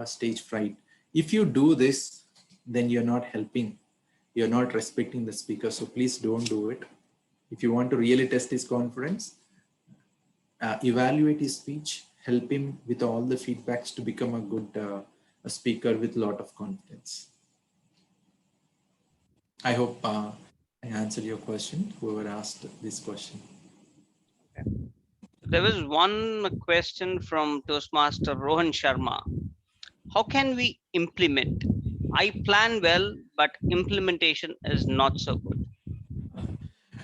A: stage fright. If you do this, then you're not helping, you're not respecting the speaker. So please don't do it. If you want to really test his confidence, evaluate his speech, help him with all the feedbacks to become a good a speaker with a lot of confidence. I hope I answered your question, whoever asked this question.
D: Okay. There was one question from Toastmaster Rohan Sharma. How can we implement? I plan well, but implementation is not so good.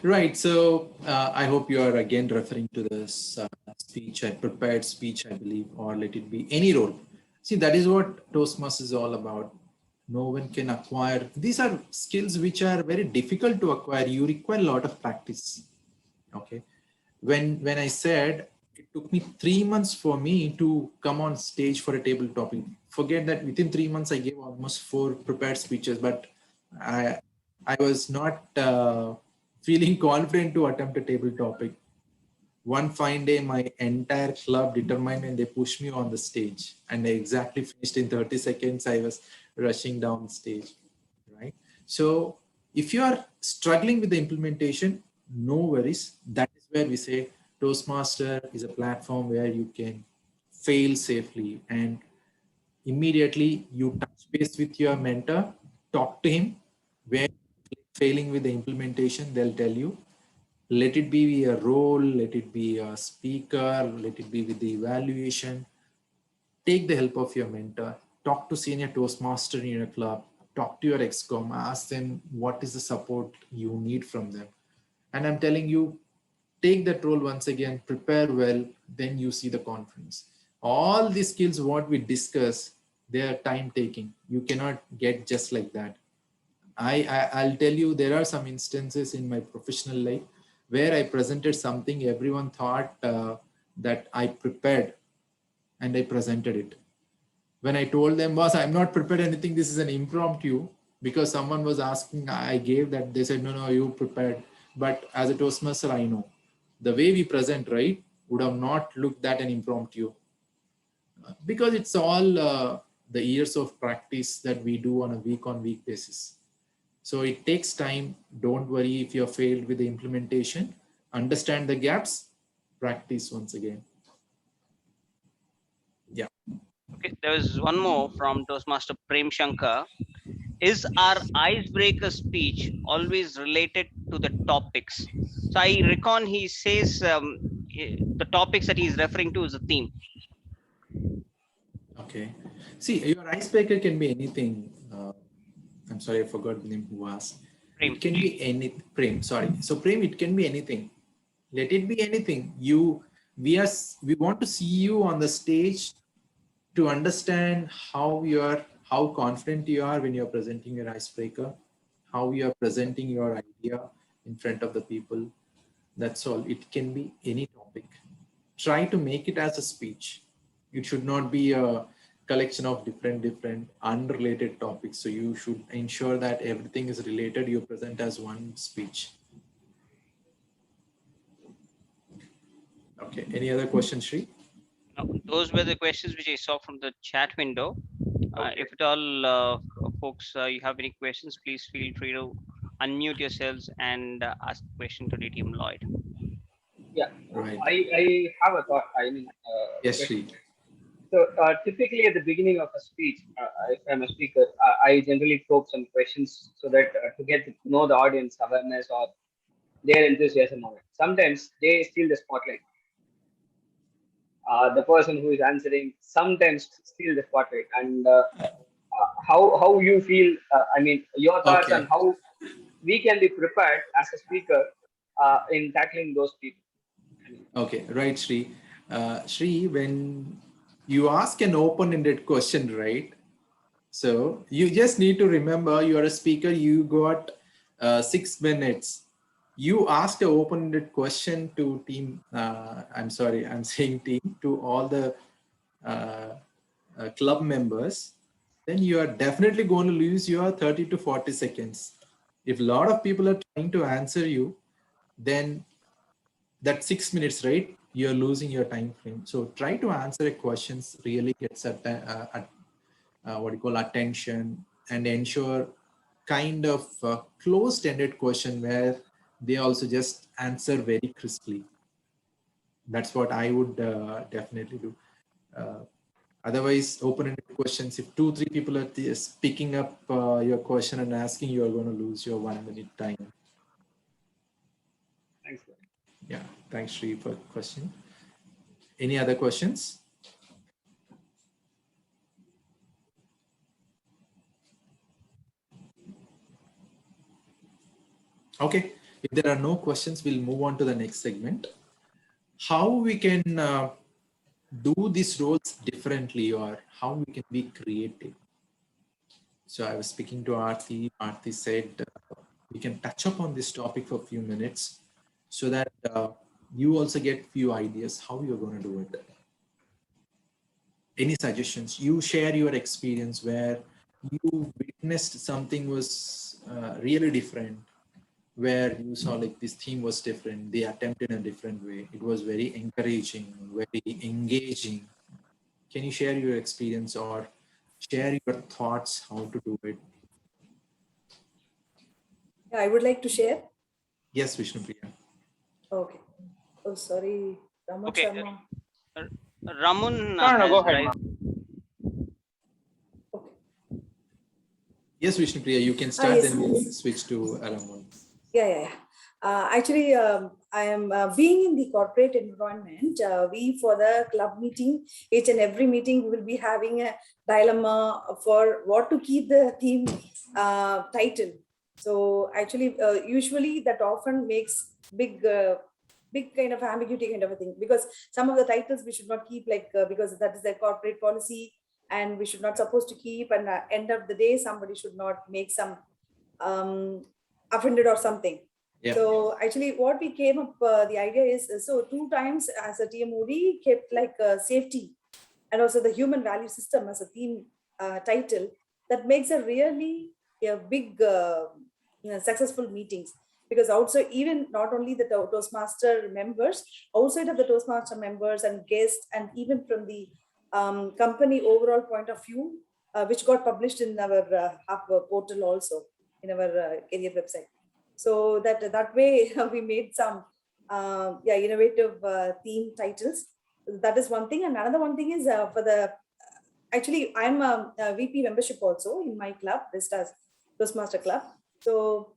A: Right. So I hope you are again referring to this speech, I prepared speech, I believe, or let it be any role. See, that is what Toastmasters is all about. No one can acquire. These are skills which are very difficult to acquire. You require a lot of practice. Okay. When I said it took me 3 months for me to come on stage for a table topic. Forget that within 3 months I gave almost 4 prepared speeches, but I was not feeling confident to attempt a table topic. One fine day, my entire club determined and they pushed me on the stage, and I exactly finished in 30 seconds. I was rushing down stage, right? So if you are struggling with the implementation, no worries. That is where we say Toastmaster is a platform where you can fail safely, and immediately you touch base with your mentor, talk to him. Where failing with the implementation, they'll tell you. Let it be a role, let it be a speaker, let it be with the evaluation. Take the help of your mentor, talk to senior Toastmaster in your club, talk to your excom, ask them what is the support you need from them. And I'm telling you, take that role once again, prepare well, then you see the confidence. All these skills, what we discuss, they are time taking. You cannot get just like that. I'll tell you, there are some instances in my professional life where I presented something, everyone thought that I prepared and I presented it. When I told them, boss, I'm not prepared anything, this is an impromptu, because someone was asking, I gave that, they said, no, you prepared. But as a Toastmaster, I know the way we present, right, would have not looked that an impromptu, because it's all the years of practice that we do on a week basis. So it takes time. Don't worry if you're failed with the implementation. Understand the gaps, practice once again. Yeah.
D: Okay, there was one more from Toastmaster Prem Shankar. Is our icebreaker speech always related to the topics? So I reckon he says the topics that he's referring to is a theme.
A: Okay. See, your icebreaker can be anything. I'm sorry, I forgot the name who asked.
D: Prem.
A: It can be any Prem. Sorry. So Prem, it can be anything. Let it be anything. We want to see you on the stage to understand how confident you are when you're presenting your icebreaker, how you are presenting your idea in front of the people. That's all. It can be any topic. Try to make it as a speech. It should not be a collection of different unrelated topics. So you should ensure that everything is related. You present as one speech. Okay. Any other questions, Sri?
D: No, those were the questions which I saw from the chat window.
A: Okay.
D: If at all, folks, you have any questions, please feel free to unmute yourselves and ask the question to DTM Lloyd.
G: Yeah,
A: Right.
G: I have a thought.
A: Yes, Sri.
G: So typically at the beginning of a speech, if I'm a speaker, I generally probe some questions so that to get to know the audience awareness or their enthusiasm on it. Sometimes they steal the spotlight. the person who is answering sometimes steals the spotlight. And how you feel, I mean, your thoughts on
A: Okay.
G: how we can be prepared as a speaker in tackling those people.
A: Okay, right, Shri. Shri, when you ask an open-ended question, right? So you just need to remember you are a speaker, you got 6 minutes. You asked an open-ended question to team, I'm sorry, I'm saying team, to all the club members, then you are definitely going to lose your 30 to 40 seconds. If a lot of people are trying to answer you, then that 6 minutes, right? You're losing your time frame. So try to answer a questions, really gets what you call attention, and ensure kind of closed-ended question where they also just answer very crisply. That's what I would definitely do. Otherwise, open-ended questions, if 2-3 people are picking up your question and asking, you are going to lose your 1 minute time.
G: Thanks, sir.
A: Yeah, thanks, Sri, for the question. Any other questions? Okay, if there are no questions, we'll move on to the next segment. How we can do these roles differently, or how we can be creative. So I was speaking to Aarti. Aarti said we can touch upon this topic for a few minutes so that you also get few ideas how you're going to do it. Any suggestions? You share your experience where you witnessed something was really different, where you saw like this theme was different, they attempted in a different way. It was very encouraging, very engaging. Can you share your experience or share your thoughts how to do it?
F: Yeah, I would like to share.
A: Yes, Vishnupriya.
F: Okay. Oh, sorry. Raman
D: Okay,
F: Sharma.
D: Raman
G: No, go
D: has
G: ahead,
D: raised.
F: Okay.
A: Yes, Vishnupriya, you can start,
F: Yes.
A: then we'll switch to Ramon.
F: Yeah. Actually, I am being in the corporate environment. We, for the club meeting, each and every meeting, we will be having a dilemma for what to keep the theme title. So actually, usually that often makes big kind of ambiguity kind of a thing, because some of the titles we should not keep, like because that is the corporate policy, and we should not supposed to keep. And end of the day, somebody should not make some offended or something.
A: Yeah.
F: So actually what we came up, the idea is, so 2 times as a TMOD kept like safety and also the human value system as a theme title. That makes a really big successful meetings, because also even not only the Toastmaster members, outside of the Toastmaster members and guests, and even from the company overall point of view, which got published in our app portal also, in our career website. So that way we made some innovative theme titles. That is one thing. And another one thing is for the, actually I'm a VP membership also in my club, Vistas Toastmaster Club. So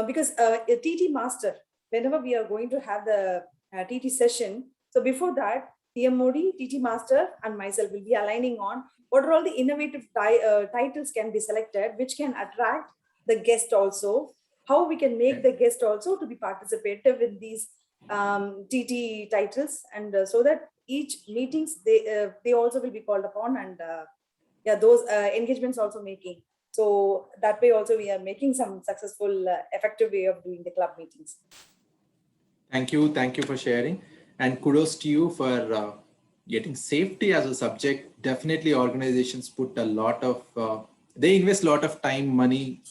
F: because a TT master, whenever we are going to have the TT session, so before that, TMOD, TT master and myself will be aligning on what are all the innovative titles can be selected, which can attract the guest also, how we can make the guest also to be participative in these TT titles, and so that each meetings they also will be called upon, and those engagements also making. So that way also we are making some successful, effective way of doing the club meetings.
A: Thank you for sharing, and kudos to you for getting safety as a subject. Definitely organizations put a lot of, they invest a lot of time, money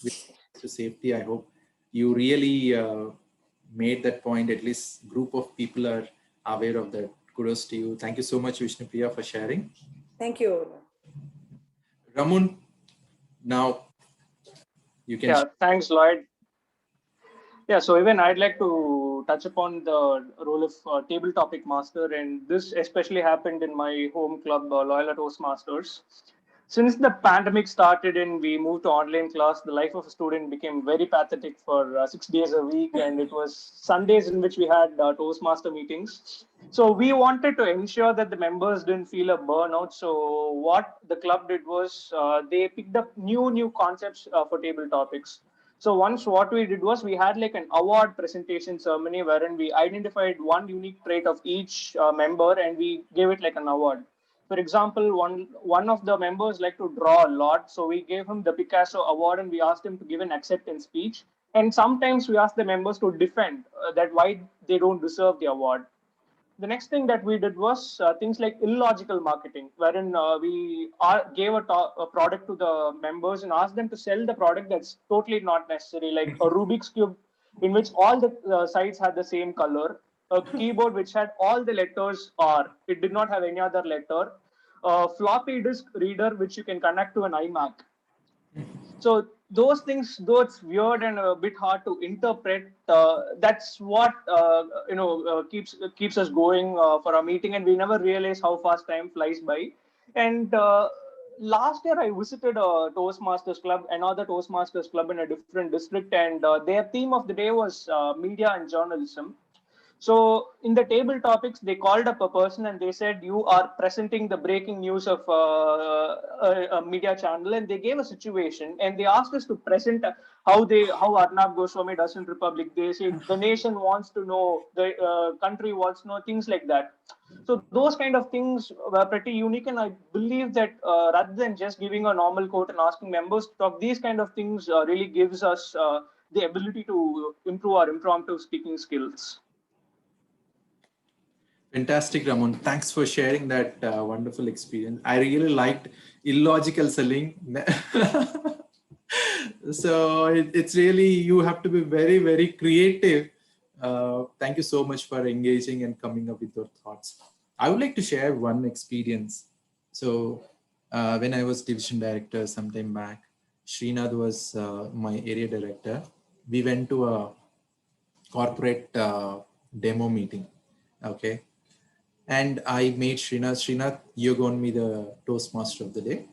A: to safety. I hope you really made that point. At least group of people are aware of that. Kudos to you. Thank you so much, Vishnupriya, for sharing.
F: Thank you.
A: Ramun, now you can.
E: Yeah, thanks, Lloyd. Yeah, so even I'd like to touch upon the role of table topic master, and this especially happened in my home club, Loyola Toastmasters. Since the pandemic started and we moved to online class, the life of a student became very pathetic for 6 days a week. And it was Sundays in which we had Toastmaster meetings. So we wanted to ensure that the members didn't feel a burnout. So what the club did was they picked up new concepts for table topics. So once what we did was we had like an award presentation ceremony wherein we identified one unique trait of each member and we gave it like an award. For example, one of the members like to draw a lot, so we gave him the Picasso award and we asked him to give an acceptance speech. And sometimes we asked the members to defend that why they don't deserve the award. The next thing that we did was things like illogical marketing, wherein we gave a product to the members and asked them to sell the product that's totally not necessary, like a Rubik's Cube in which all the sides had the same color, a keyboard which had all the letters R, it did not have any other letter, a floppy disk reader which you can connect to an iMac. So those things, though it's weird and a bit hard to interpret, that's what keeps us going for our meeting, and we never realize how fast time flies by. And last year I visited a Toastmasters club, another Toastmasters club in a different district, and their theme of the day was media and journalism. So in the table topics, they called up a person and they said, "You are presenting the breaking news of a media channel," and they gave a situation and they asked us to present how Arnab Goswami does in Republic. They said the nation wants to know, the country wants to know, things like that. So those kind of things were pretty unique, and I believe that rather than just giving a normal quote and asking members to talk, these kind of things really gives us the ability to improve our impromptu speaking skills.
A: Fantastic, Ramon. Thanks for sharing that wonderful experience. I really liked illogical selling. So it's really, you have to be very, very creative. Thank you so much for engaging and coming up with your thoughts. I would like to share one experience. So when I was division director sometime back, Srinath was my area director. We went to a corporate demo meeting. Okay. And I made Srinath, you're going to be the Toastmaster of the day.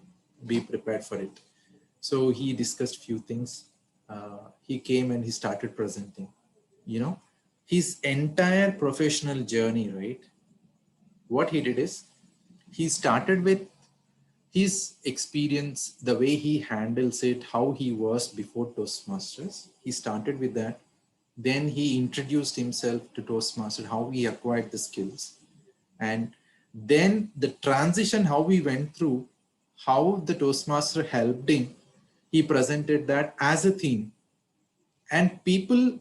A: Be prepared for it. So he discussed few things. He came and he started presenting. You know, his entire professional journey, right? What he did is, he started with his experience, the way he handles it, how he was before Toastmasters. He started with that. Then he introduced himself to Toastmasters, how he acquired the skills. And then the transition, how we went through, how the Toastmaster helped him, he presented that as a theme. And people,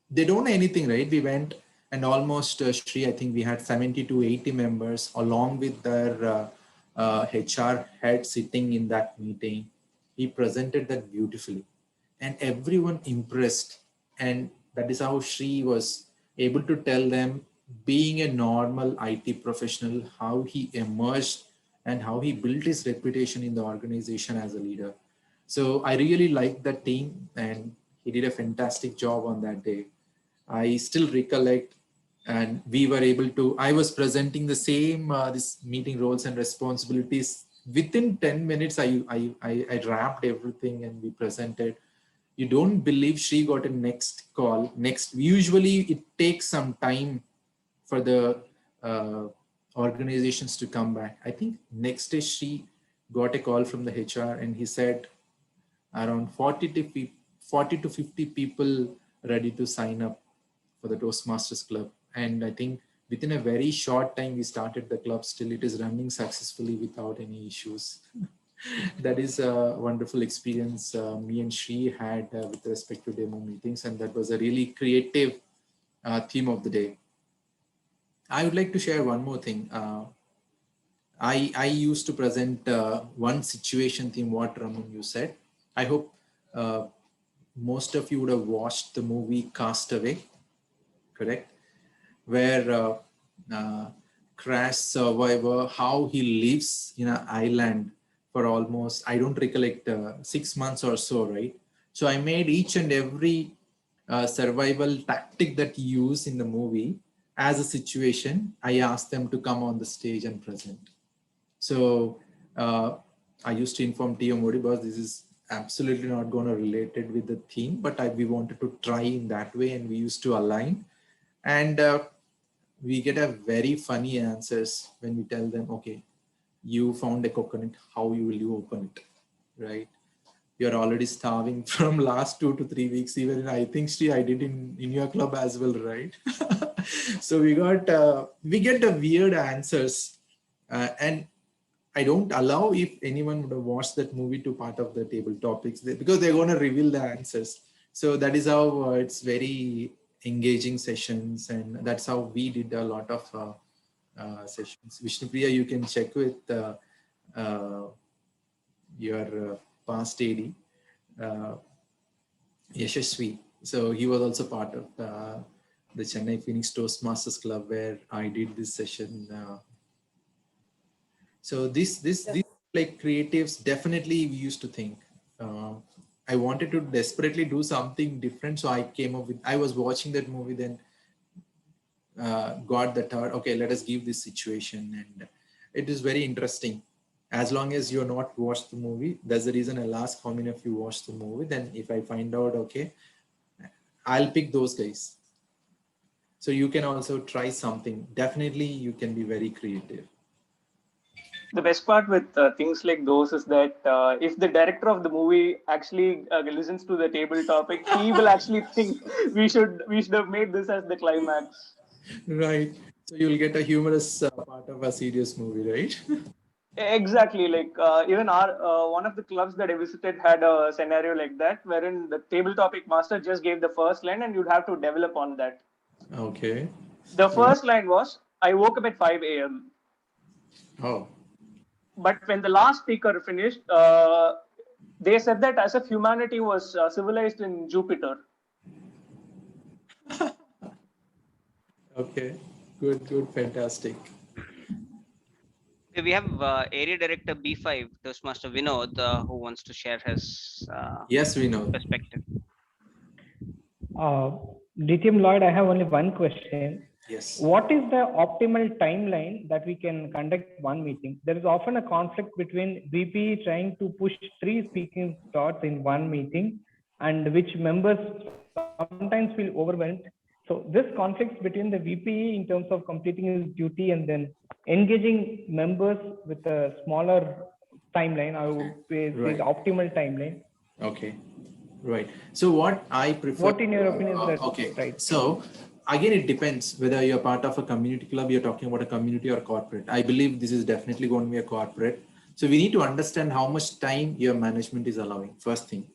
A: they don't know anything, right? We went and almost, Shri, I think we had 70 to 80 members along with their HR head sitting in that meeting. He presented that beautifully and everyone impressed. And that is how Shri was able to tell them, being a normal IT professional, how he emerged and how he built his reputation in the organization as a leader. So I really liked that team and he did a fantastic job on that day. I still recollect, and we were able to, I was presenting the same, this meeting roles and responsibilities. Within 10 minutes, I wrapped everything and we presented. You don't believe she got a next call. Usually it takes some time for the organizations to come back. I think next day she got a call from the HR and he said around 40 to 50 people ready to sign up for the Toastmasters Club. And I think within a very short time, we started the club. Still, it is running successfully without any issues. That is a wonderful experience me and Shri had with respect to demo meetings. And that was a really creative theme of the day. I would like to share one more thing. I used to present one situation theme, what Raman you said. I hope most of you would have watched the movie Castaway, correct? Where crash survivor, how he lives in an island for almost, I don't recollect, 6 months or so, right? So I made each and every survival tactic that he used in the movie as a situation. I asked them to come on the stage and present. So I used to inform TMOD because this is absolutely not going to relate it with the theme, but we wanted to try in that way, and we used to align. And we get a very funny answers when we tell them, okay, you found a coconut, how will you open it, right? You're already starving from last 2 to 3 weeks. Even I think, Sri, I did in your club as well, right? So we get the weird answers, and I don't allow if anyone would have watched that movie to part of the table topics because they're going to reveal the answers. So that is how it's very engaging sessions, and that's how we did a lot of sessions. Vishnupriya, you can check with uh, your past AD, Yashasvi. So he was also part of the Chennai Phoenix Toastmasters Club where I did this session. So these like creatives, definitely we used to think. I wanted to desperately do something different, so I came up with. I was watching that movie, then got the thought. Okay, let us give this situation, and it is very interesting. As long as you're not watched the movie, that's the reason I'll ask how many of you watched the movie. Then if I find out, okay, I'll pick those guys. So you can also try something. Definitely, you can be very creative.
E: The best part with things like those is that if the director of the movie actually listens to the table topic, he will actually think we should have made this as the climax.
A: Right. So you'll get a humorous part of a serious movie, right?
E: Exactly. Like even our one of the clubs that I visited had a scenario like that, wherein the table topic master just gave the first line, and you'd have to develop on that.
A: Okay.
E: The first line was, "I woke up at 5 a.m."
A: Oh.
E: But when the last speaker finished, they said that as if humanity was civilized in Jupiter.
A: Okay. Good, fantastic.
D: Okay, we have area director B5, Toastmaster Vinod, who wants to share his
A: Yes, we know.
D: perspective.
I: DTM Lloyd, I have only one question.
A: Yes.
I: What is the optimal timeline that we can conduct one meeting? There is often a conflict between VP trying to push 3 speaking slots in one meeting, and which members sometimes feel overwhelmed. So this conflicts between the VP in terms of completing his duty and then engaging members with a smaller timeline. I would say the optimal timeline.
A: Okay. Right. So what I prefer.
I: What in your opinion is that
A: okay.
I: right?
A: So again, it depends whether you're part of a community club, you're talking about a community or corporate. I believe this is definitely going to be a corporate. So we need to understand how much time your management is allowing. First thing,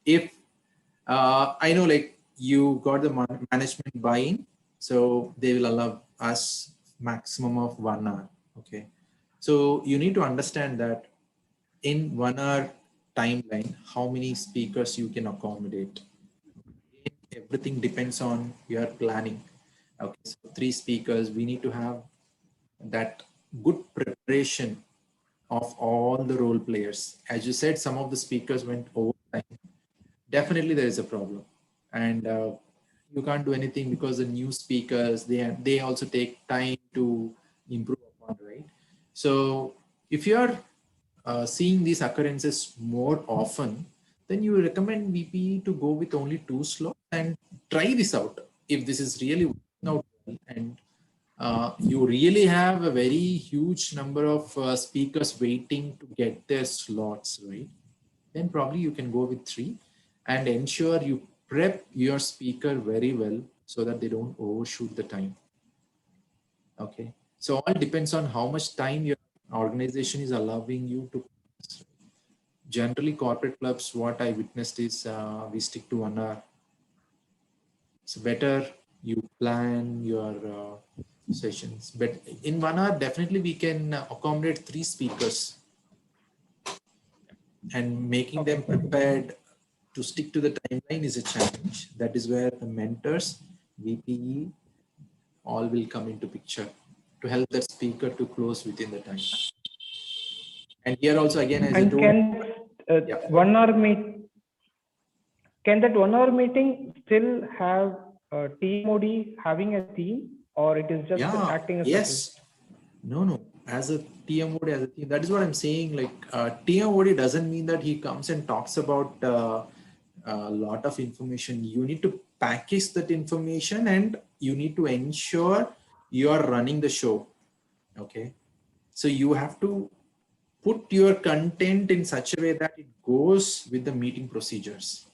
A: if I know like you got the management buy-in, so they will allow us maximum of 1 hour. Okay. So you need to understand that in 1 hour timeline, how many speakers you can accommodate. Everything depends on your planning. Okay, so 3 speakers, we need to have that good preparation of all the role players. As you said, some of the speakers went over time. Definitely there is a problem. And you can't do anything because the new speakers, they also take time to improve upon, right? So if you're seeing these occurrences more often, then you recommend VP to go with only 2 slots and try this out. If this is really working out well and you really have a very huge number of speakers waiting to get their slots, right? Then probably you can go with 3 and ensure you prep your speaker very well so that they don't overshoot the time. Okay. So all depends on how much time your organization is allowing you to. Generally, corporate clubs, what I witnessed is we stick to 1 hour. It's better you plan your sessions. But in 1 hour, definitely we can accommodate 3 speakers. And making them prepared to stick to the timeline is a challenge. That is where the mentors, VPE, all will come into picture to help the speaker to close within the time. And here also again, as I told,
I: can 1 hour can that 1 hour meeting still have TMOD having a theme, or it is just acting as
A: yes. No. as a TMOD, as a team, that is what I'm saying. Like TMOD doesn't mean that he comes and talks about a lot of information. You need to package that information and you need to ensure you are running the show. Okay. So you have to put your content in such a way that it goes with the meeting procedures.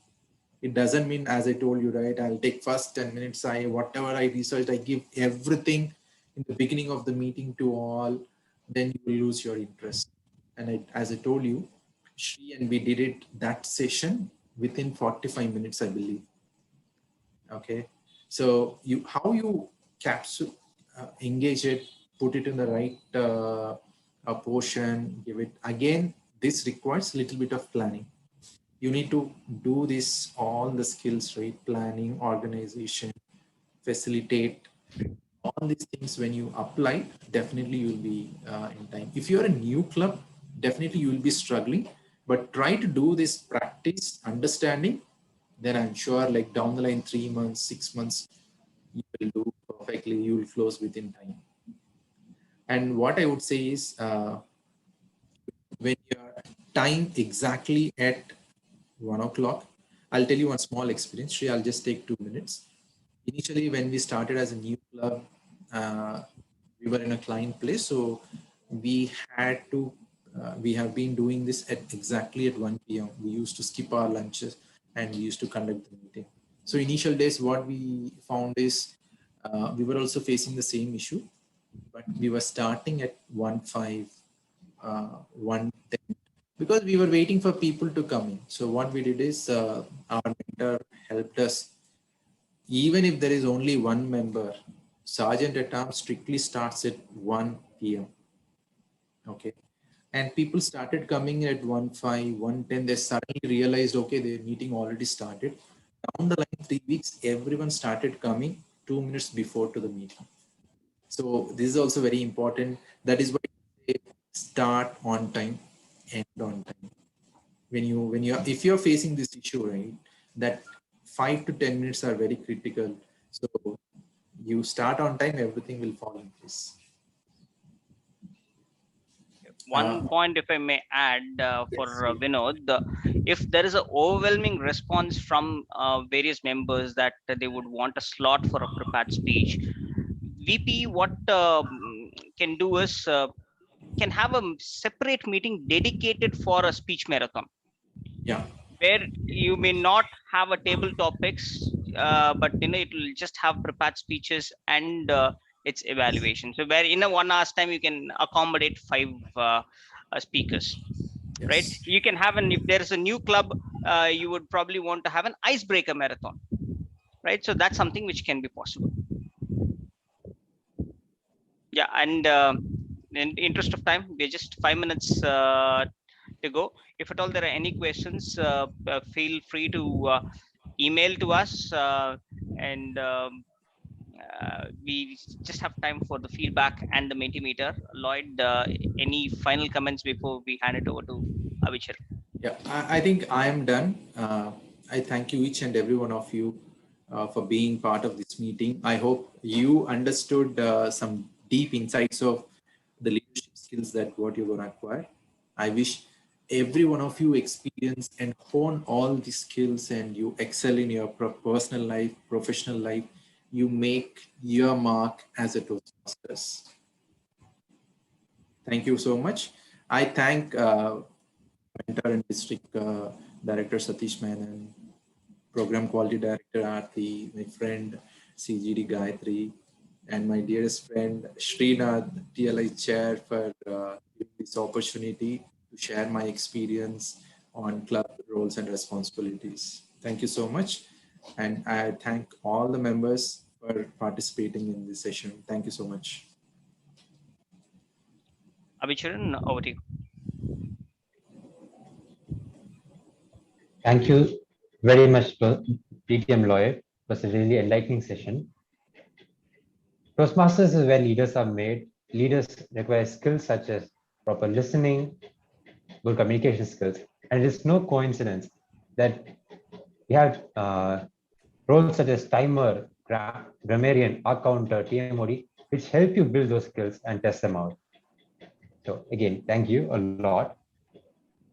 A: It doesn't mean, as I told you, right, I'll take first 10 minutes, whatever I researched, I give everything in the beginning of the meeting to all, then you will lose your interest. And as I told you, Shri and we did it that session within 45 minutes, I believe. Okay. So how you capsule, engage it, put it in the right portion, give it, again, this requires a little bit of planning. You need to do this, all the skills, right? Planning, organization, facilitate, all these things. When you apply, definitely you'll be in time. If you're a new club, definitely you will be struggling, but try to do this practice, understanding, then I'm sure like down the line, 3 months, 6 months, you will do perfectly, you will close within time. And what I would say is, when your time exactly at 1 o'clock, I'll tell you one small experience. Shri, I'll just take 2 minutes. Initially, when we started as a new club, we were in a client place. So we had to, we have been doing this at exactly at 1 p.m. We used to skip our lunches and we used to conduct the meeting. So initial days, what we found is we were also facing the same issue, but we were starting at 1:05, 1:10, because we were waiting for people to come in. So what we did is our mentor helped us. Even if there is only one member, Sergeant at Arms strictly starts at 1 p.m. Okay. And people started coming at 1:05, 1:10. They suddenly realized, okay, the meeting already started. Down the line, 3 weeks, everyone started coming 2 minutes before to the meeting. So this is also very important. That is why they start on time, end on time. If you're facing this issue, right, that 5 to 10 minutes are very critical. So you start on time, everything will fall in place.
D: One point, if I may add, for Vinod, if there is an overwhelming response from various members that they would want a slot for a prepared speech, VP, what can do is can have a separate meeting dedicated for a speech marathon.
A: Yeah.
D: Where you may not have a table topics, but it will just have prepared speeches and its evaluation. So where in a 1 hour's time you can accommodate 5 speakers, yes. Right? You can have if there's a new club, you would probably want to have an icebreaker marathon, right? So that's something which can be possible. Yeah, and in interest of time, we're just 5 minutes to go. If at all there are any questions, feel free to email to us, and we just have time for the feedback and the Mentimeter. Lloyd, any final comments before we hand it over to Avichar?
A: Yeah, I think I am done. I thank you, each and every one of you, for being part of this meeting. I hope you understood some deep insights of the leadership skills that what you're going to acquire. I wish every one of you experience and hone all these skills, and you excel in your personal life, professional life. You make your mark as a Toastmasters. Thank you so much. I thank Mentor and District Director Satish Menon, Program Quality Director Aarti, my friend CGD Gayatri, and my dearest friend Srinath, TLI Chair, for this opportunity to share my experience on club roles and responsibilities. Thank you so much. And I thank all the members for participating in this session. Thank you so much.
D: Avicharan, over to you.
B: Thank you very much, PTM Lawyer. It was a really enlightening session. Toastmasters is where leaders are made. Leaders require skills such as proper listening, good communication skills. And it's no coincidence that we have roles such as timer, grammarian, accounter, TMOD, which help you build those skills and test them out. So again, thank you a lot.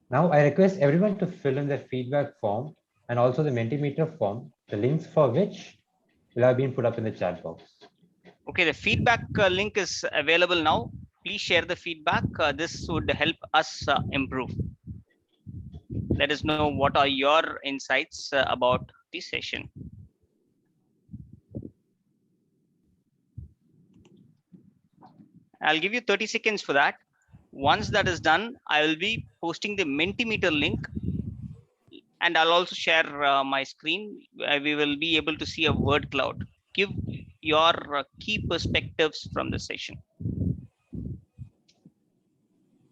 B: Now I request everyone to fill in their feedback form and also the Mentimeter form, the links for which will have been put up in the chat box.
D: Okay, the feedback link is available now. Please share the feedback. This would help us improve. Let us know what are your insights about this session. I'll give you 30 seconds for that. Once that is done, I will be posting the Mentimeter link, and I'll also share my screen. We will be able to see a word cloud. Give your key perspectives from the session.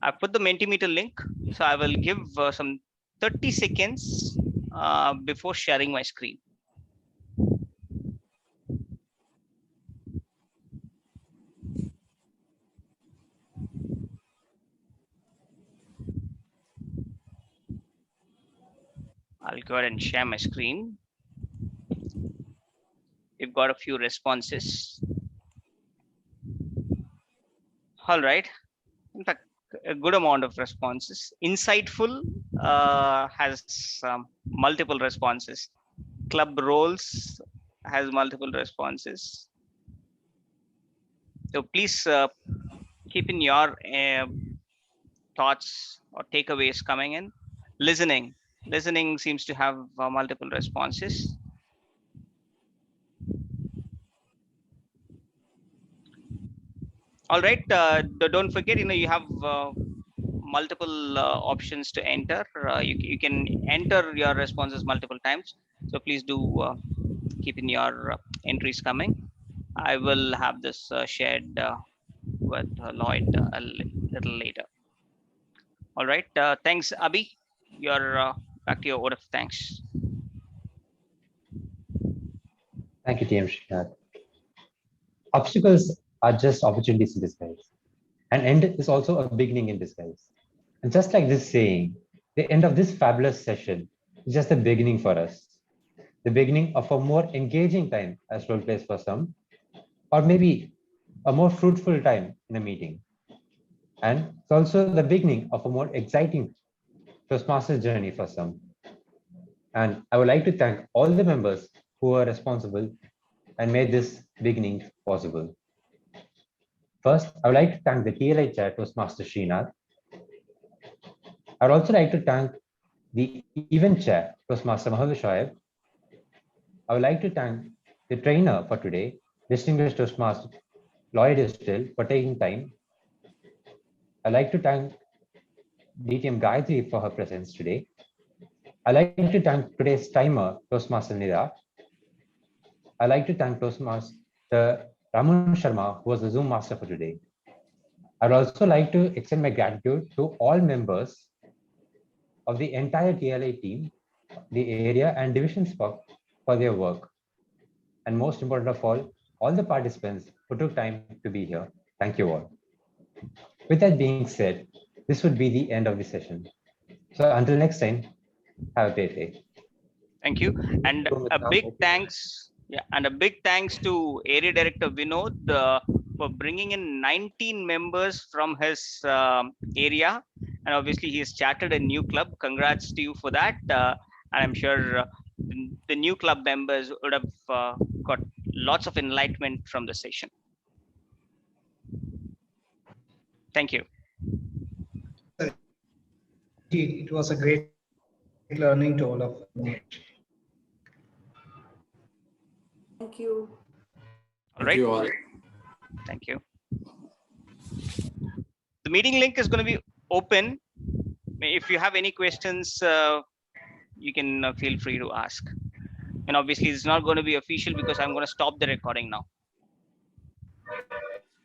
D: I put the Mentimeter link, so I will give some 30 seconds before sharing my screen. I'll go ahead and share my screen. We've got a few responses. All right. In fact, a good amount of responses. Insightful has multiple responses. Club roles has multiple responses. So please keep in your thoughts or takeaways coming in. Listening seems to have multiple responses. All right, don't forget, you have multiple options to enter. You can enter your responses multiple times, so please do keep in your entries coming. I will have this shared with Lloyd a little later. All right, thanks, Abhi. You're back to your order of thanks.
B: Thank you, TM Srinath. Obstacles are just opportunities in disguise. An end is also a beginning in disguise. And just like this saying, the end of this fabulous session is just the beginning for us. The beginning of a more engaging time as role plays for some, or maybe a more fruitful time in a meeting. And it's also the beginning of a more exciting Toastmasters journey for some. And I would like to thank all the members who were responsible and made this beginning possible. First, I would like to thank the TLI chair, Toastmaster Srinath. I would also like to thank the event chair, Toastmaster Mahavir Shoaib. I would like to thank the trainer for today, distinguished Toastmaster Lloyd Still, for taking time. I'd like to thank DTM Gayatri for her presence today. I'd like to thank today's timer, Toastmaster Nida. I'd like to thank Toastmaster Raman Sharma, who was the Zoom master for today. I'd also like to extend my gratitude to all members of the entire TLA team, the area and divisions for their work. And most important of all the participants who took time to be here. Thank you all. With that being said, this would be the end of the session. So until next time, have a great day.
D: Thank you. And a big thanks. Yeah, and a big thanks to Area Director Vinod for bringing in 19 members from his area. And obviously he has chartered a new club. Congrats to you for that. And I'm sure the new club members would have got lots of enlightenment from the session. Thank you.
J: It was a great learning to all of us.
F: Thank you.
D: All right.
A: Thank you all.
D: Thank you. The meeting link is going to be open. If you have any questions, you can feel free to ask. And obviously, it's not going to be official because I'm going to stop the recording now.